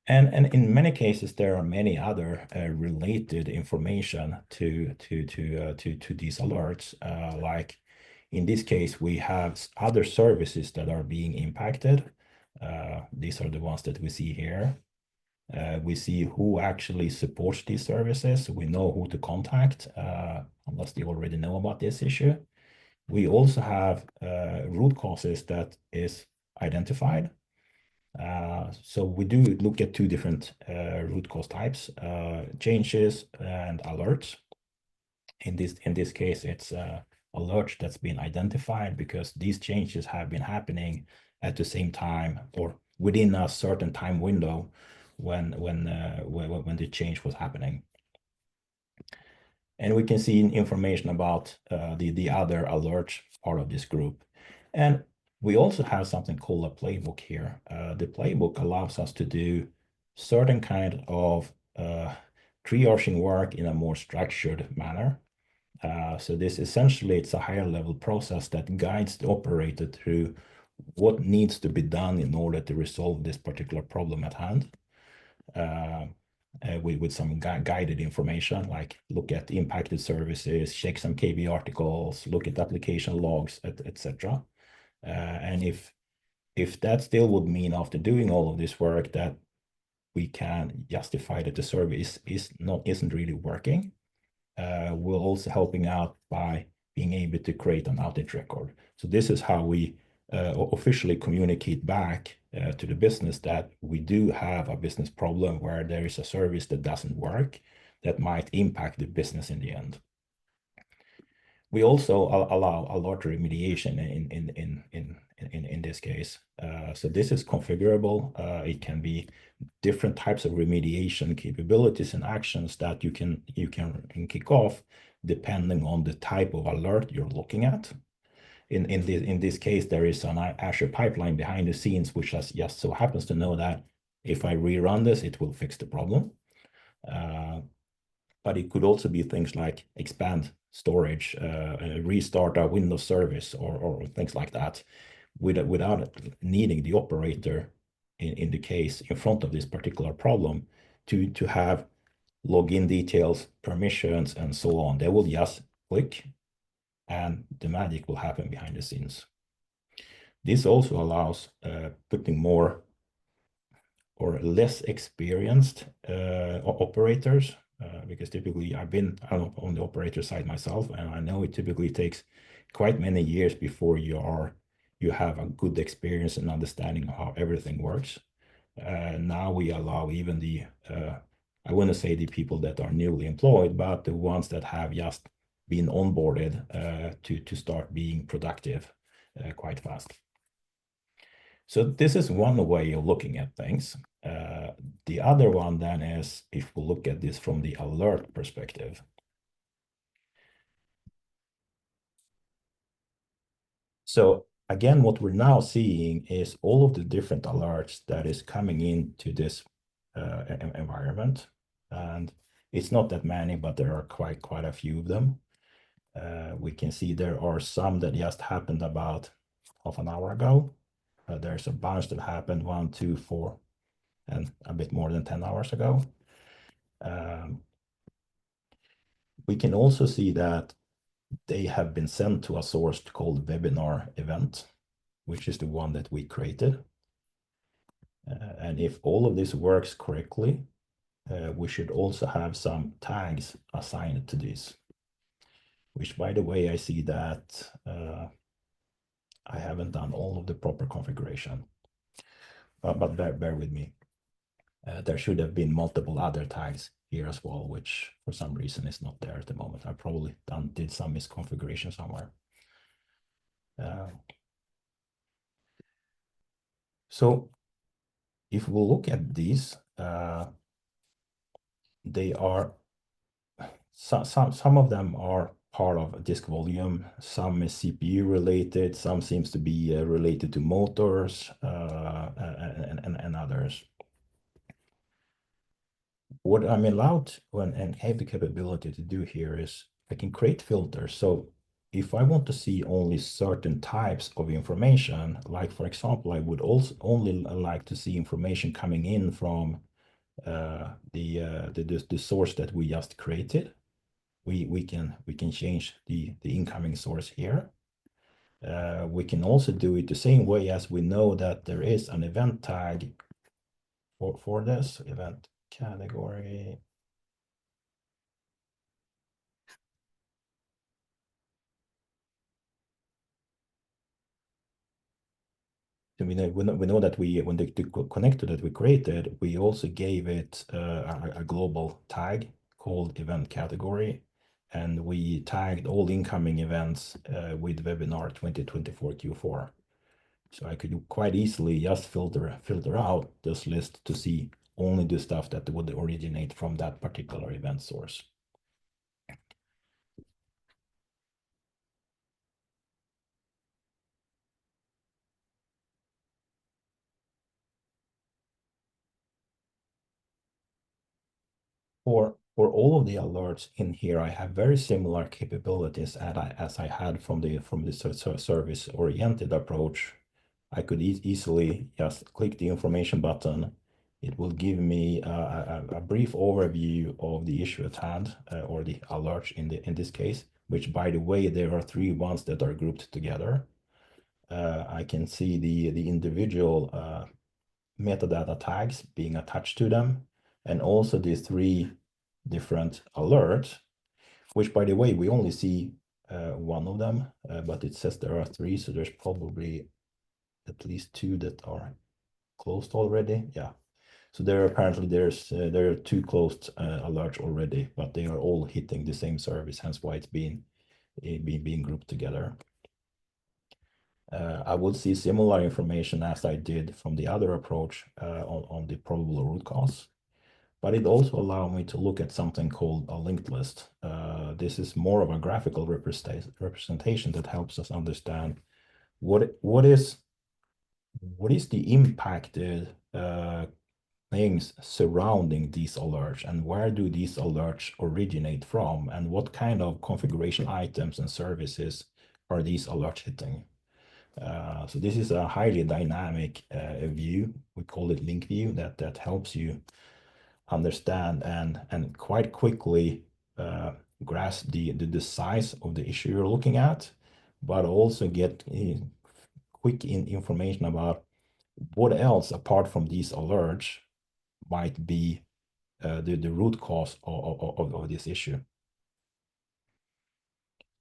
And in many cases, there are many other related information to these alerts. Like in this case, we have other services that are being impacted. These are the ones that we see here. We see who actually supports these services. We know who to contact, unless they already know about this issue. We also have root causes that is identified. So we do look at two different root cause types, changes and alerts. In this case, it's alerts that's been identified because these changes have been happening at the same time or within a certain time window when the change was happening. And we can see information about the other alerts part of this group. And we also have something called a playbook here. The playbook allows us to do certain kind of triaging work in a more structured manner. So this essentially, it's a higher level process that guides the operator through what needs to be done in order to resolve this particular problem at hand. With some guided information, like look at impacted services, check some KB articles, look at application logs, etc. And if that still would mean after doing all of this work that we can justify that the service isn't really working, we're also helping out by being able to create an outage record. So this is how we officially communicate back to the business that we do have a business problem where there is a service that doesn't work that might impact the business in the end. We also allow alert remediation in this case. So this is configurable. It can be different types of remediation capabilities and actions that you can kick off depending on the type of alert you're looking at. In this case, there is an Azure pipeline behind the scenes, which just so happens to know that if I rerun this, it will fix the problem. But it could also be things like expand storage, restart a Windows service, or things like that, without needing the operator in the case in front of this particular problem to have login details, permissions, and so on. They will just click, and the magic will happen behind the scenes. This also allows putting more or less experienced operators, because typically I've been on the operator side myself, and I know it typically takes quite many years before you have a good experience and understanding of how everything works. Now we allow even the, I wouldn't say the people that are newly employed, but the ones that have just been onboarded to start being productive quite fast. So this is one way of looking at things. The other one then is if we look at this from the alert perspective. So again, what we're now seeing is all of the different alerts that is coming into this environment. And it's not that many, but there are quite a few of them. We can see there are some that just happened about half an hour ago. There's a bunch that happened 1, 2, 4, and a bit more than 10 hours ago. We can also see that they have been sent to a source called webinar event, which is the one that we created. And if all of this works correctly, we should also have some tags assigned to this, which, by the way, I see that I haven't done all of the proper configuration, but bear with me. There should have been multiple other tags here as well, which for some reason is not there at the moment. I probably did some misconfiguration somewhere. So if we look at these, they are some of them are part of disk volume, some is CPU related, some seems to be related to motors, and others. What I'm allowed and have the capability to do here is I can create filters. So if I want to see only certain types of information, like for example, I would also only like to see information coming in from the source that we just created. We can change the incoming source here. We can also do it the same way as we know that there is an event tag for this event category. So we know that when the connector that we created, we also gave it a global tag called event category, and we tagged all incoming events with webinar 2024 Q4. So I could quite easily just filter out this list to see only the stuff that would originate from that particular event source. For all of the alerts in here, I have very similar capabilities as I had from the service-oriented approach. I could easily just click the information button. It will give me a brief overview of the issue at hand, or the alert in this case, which, by the way, there are 3 ones that are grouped together. I can see the individual metadata tags being attached to them, and also these 3 different alerts, which, by the way, we only see one of them, but it says there are 3, so there's probably at least 2 that are closed already. Yeah, so there are 2 closed alerts already, but they are all hitting the same service, hence why it's being grouped together. I would see similar information as I did from the other approach on the probable root cause, but it also allowed me to look at something called a linked list. This is more of a graphical representation that helps us understand what is the impacted things surrounding these alerts, and where do these alerts originate from, and what kind of configuration items and services are these alerts hitting. So this is a highly dynamic view. We call it link view, that helps you understand and quite quickly grasp the size of the issue you're looking at, but also get quick information about what else apart from these alerts might be the root cause of this issue.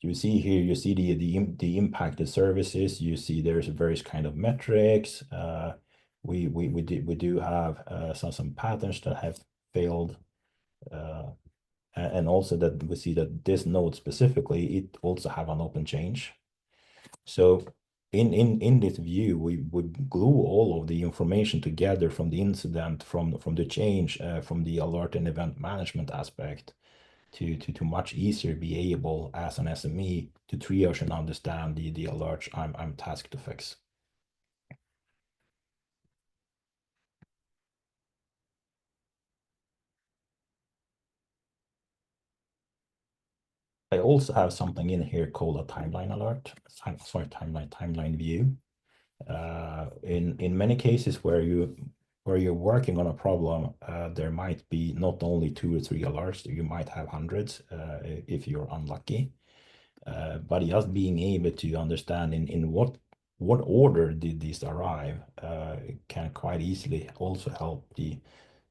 You see here, you see the impacted services. You see there's various kind of metrics. We do have some patterns that have failed, and also that we see that this node specifically, it also have an open change. So in this view, we would glue all of the information together from the incident, from the change, from the alert and event management aspect, to much easier be able as an SME to triage and understand the alerts I'm tasked to fix. I also have something in here called a timeline alert. Sorry, timeline view. In many cases where you're working on a problem, there might be not only 2 or 3 alerts, you might have hundreds if you're unlucky. But just being able to understand in what order did these arrive can quite easily also help the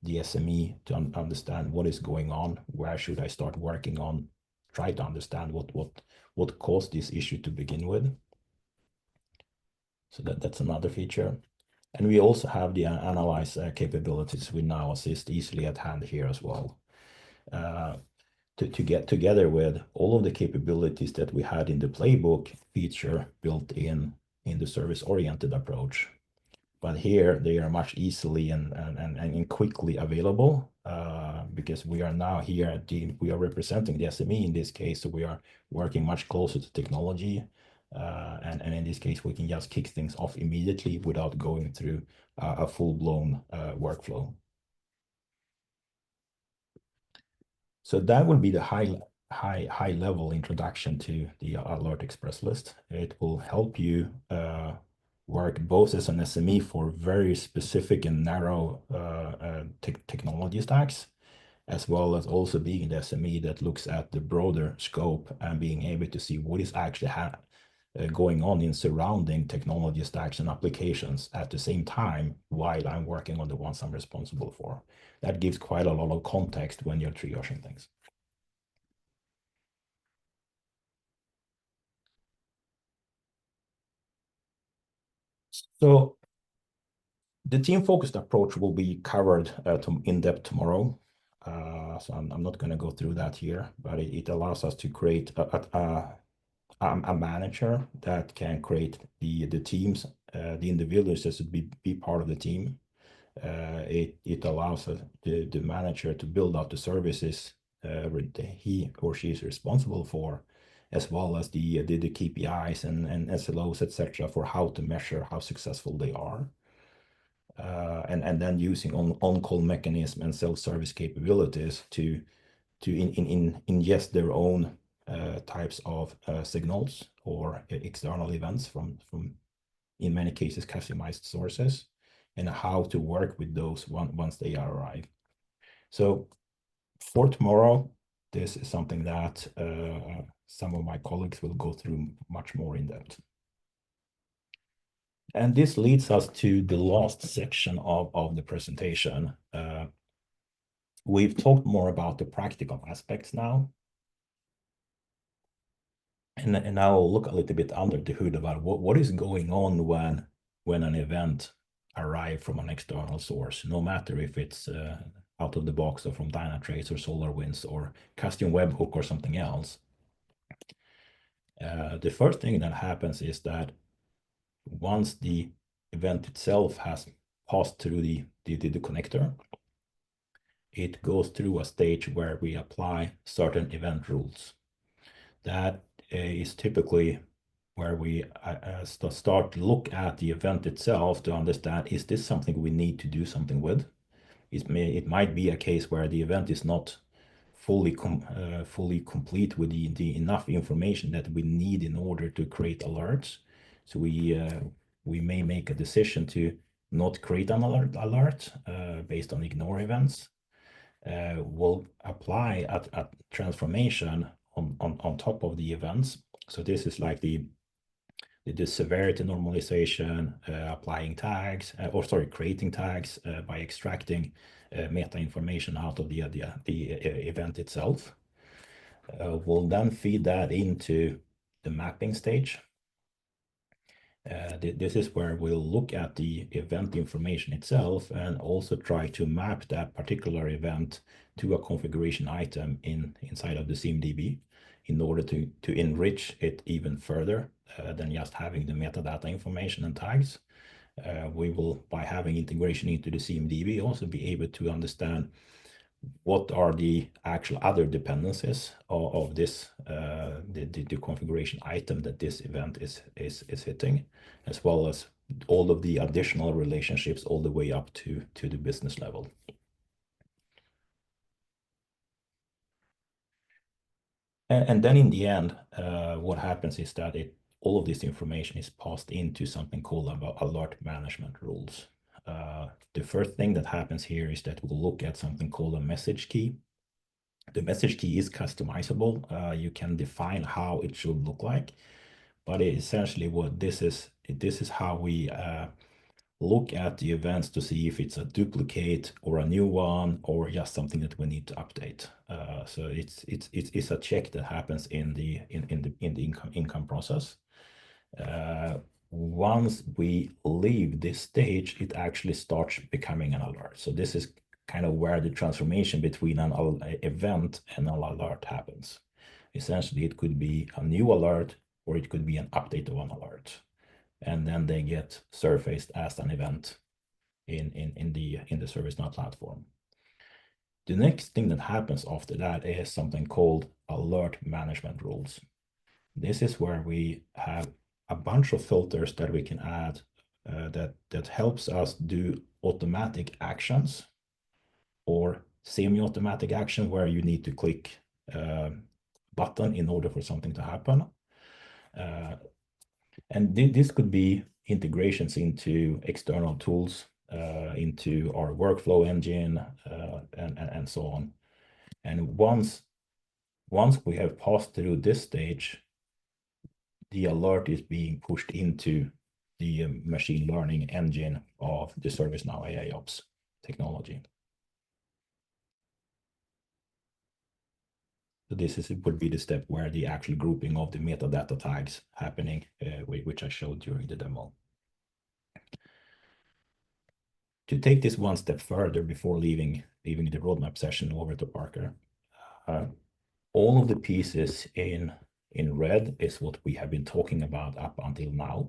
SME to understand what is going on, where should I start working on, try to understand what caused this issue to begin with. So that's another feature. And we also have the analyze capabilities with Now Assist easily at hand here as well. to get together with all of the capabilities that we had in the playbook feature built in the service-oriented approach. But here they are much easily and quickly available because we are now here, we are representing the SME in this case, so we are working much closer to technology. And in this case, we can just kick things off immediately without going through a full-blown workflow. So that would be the high level introduction to the Alert Express list. It will help you work both as an SME for very specific and narrow technology stacks, as well as also being the SME that looks at the broader scope and being able to see what is actually going on in surrounding technology stacks and applications at the same time while I'm working on the ones I'm responsible for. That gives quite a lot of context when you're triaging things. So the team-focused approach will be covered in depth tomorrow. So I'm not going to go through that here, but it allows us to create a manager that can create the teams, the individuals that should be part of the team. It allows the manager to build out the services he or she is responsible for, as well as the KPIs and SLOs, etc., for how to measure how successful they are. And then using on-call mechanism and self-service capabilities to ingest their own types of signals or external events from in many cases customized sources, and how to work with those once they arrive. So for tomorrow, this is something that some of my colleagues will go through much more in depth. And this leads us to the last section of the presentation. We've talked more about the practical aspects now. And now I'll look a little bit under the hood about what is going on when an event arrives from an external source, no matter if it's out of the box or from Dynatrace or SolarWinds or custom webhook or something else. The first thing that happens is that once the event itself has passed through the connector, it goes through a stage where we apply certain event rules. That is typically where we start to look at the event itself to understand, is this something we need to do something with? It might be a case where the event is not fully complete with the enough information that we need in order to create alerts. So we may make a decision to not create an alert based on ignore events. We'll apply a transformation on top of the events. So this is like the severity normalization, applying tags, creating tags by extracting meta information out of the event itself. We'll then feed that into the mapping stage. This is where we'll look at the event information itself and also try to map that particular event to a configuration item inside of the SIEM-DB in order to enrich it even further than just having the metadata information and tags. We will, by having integration into the SIEM-DB, also be able to understand what are the actual other dependencies of this the configuration item that this event is hitting, as well as all of the additional relationships all the way up to the business level. And then in the end, what happens is that all of this information is passed into something called alert management rules. The first thing that happens here is that we'll look at something called a message key. The message key is customizable. You can define how it should look like, but essentially what this is how we look at the events to see if it's a duplicate or a new one or just something that we need to update. So it's a check that happens in the income process. Once we leave this stage, it actually starts becoming an alert. So this is kind of where the transformation between an event and an alert happens. Essentially, it could be a new alert or it could be an update of an alert. And then they get surfaced as an event in the ServiceNow platform. The next thing that happens after that is something called alert management rules. This is where we have a bunch of filters that we can add that helps us do automatic actions or semi-automatic action where you need to click a button in order for something to happen. And this could be integrations into external tools, into our workflow engine, and so on. And once we have passed through this stage, the alert is being pushed into the machine learning engine of the ServiceNow ITOM technology. So this would be the step where the actual grouping of the metadata tags happening, which I showed during the demo. To take this one step further before leaving the roadmap session over to Parker, all of the pieces in red is what we have been talking about up until now.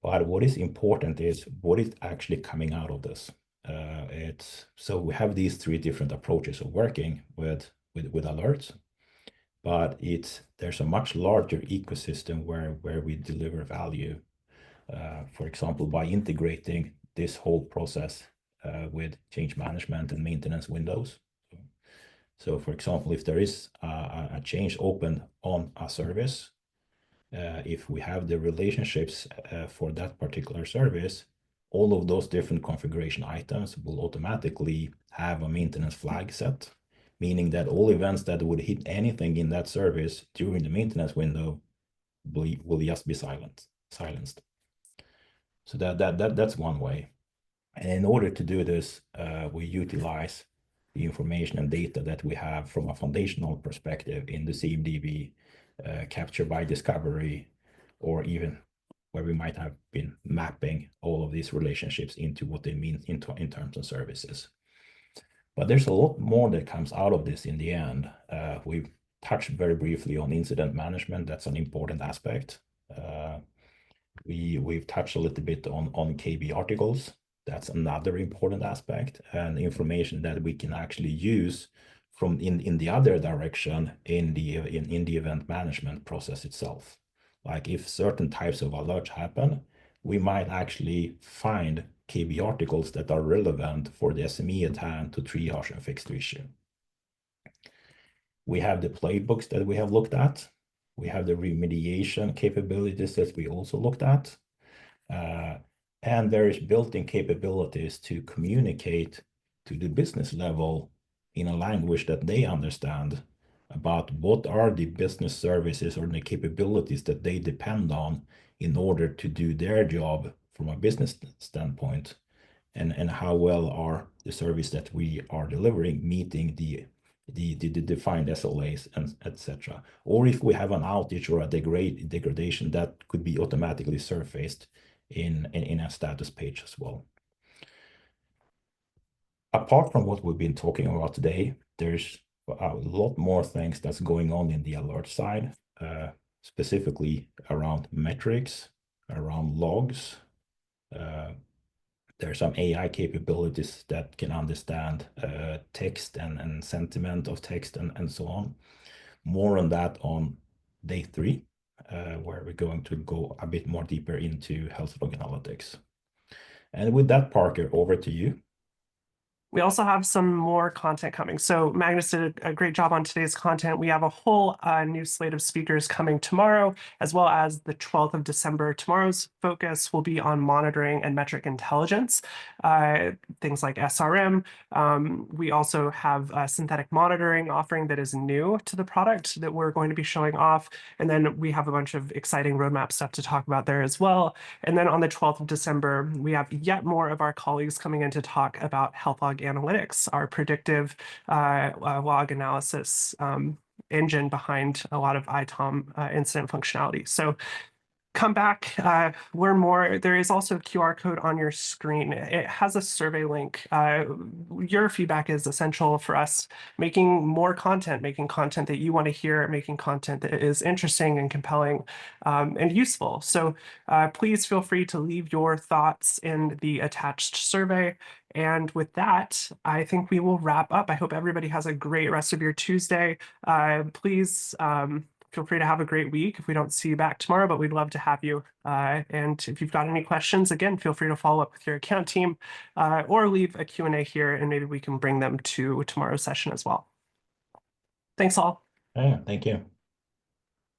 But what is important is what is actually coming out of this. So we have these three different approaches of working with alerts, but there's a much larger ecosystem where we deliver value. For example, by integrating this whole process with change management and maintenance windows. So for example, if there is a change open on a service, if we have the relationships for that particular service, all of those different configuration items will automatically have a maintenance flag set, meaning that all events that would hit anything in that service during the maintenance window will just be silenced. So that's one way. And in order to do this, we utilize the information and data that we have from a foundational perspective in the CMDB, capture by discovery, or even where we might have been mapping all of these relationships into what they mean in terms of services. But there's a lot more that comes out of this in the end. We've touched very briefly on incident management. That's an important aspect. We've touched a little bit on KB articles. That's another important aspect, and information that we can actually use from in the other direction in the event management process itself. Like if certain types of alerts happen, we might actually find KB articles that are relevant for the SME at hand to triage and fix the issue. We have the playbooks that we have looked at. We have the remediation capabilities that we also looked at. And there is built-in capabilities to communicate to the business level in a language that they understand about what are the business services or the capabilities that they depend on in order to do their job from a business standpoint, and how well are the service that we are delivering meeting the defined SLAs and etc. Or if we have an outage or a degradation that could be automatically surfaced in a status page as well. Apart from what we've been talking about today, there's a lot more things that's going on in the alert side, specifically around metrics, around logs. There's some AI capabilities that can understand text and sentiment of text and so on. More on that on day 3. Where we're going to go a bit more deeper into health log analytics. And with that, Parker, over to you. We also have some more content coming. So Magnus did a great job on today's content. We have a whole new slate of speakers coming tomorrow, as well as the 12th of December. Tomorrow's focus will be on monitoring and metric intelligence, things like SRM. We also have a synthetic monitoring offering that is new to the product that we're going to be showing off. And then we have a bunch of exciting roadmap stuff to talk about there as well. And then on the 12th of December, we have yet more of our colleagues coming in to talk about health log analytics, our predictive log analysis engine behind a lot of ITOM incident functionality. So come back, learn more. There is also a QR code on your screen. It has a survey link. Your feedback is essential for us making more content, making content that you want to hear, making content that is interesting and compelling and useful. So please feel free to leave your thoughts in the attached survey. And with that, I think we will wrap up. I hope everybody has a great rest of your Tuesday. Please feel free to have a great week if we don't see you back tomorrow, but we'd love to have you. And if you've got any questions, again, feel free to follow up with your account team or leave a Q&A here, and maybe we can bring them to tomorrow's session as well. Thanks all. Yeah, thank you.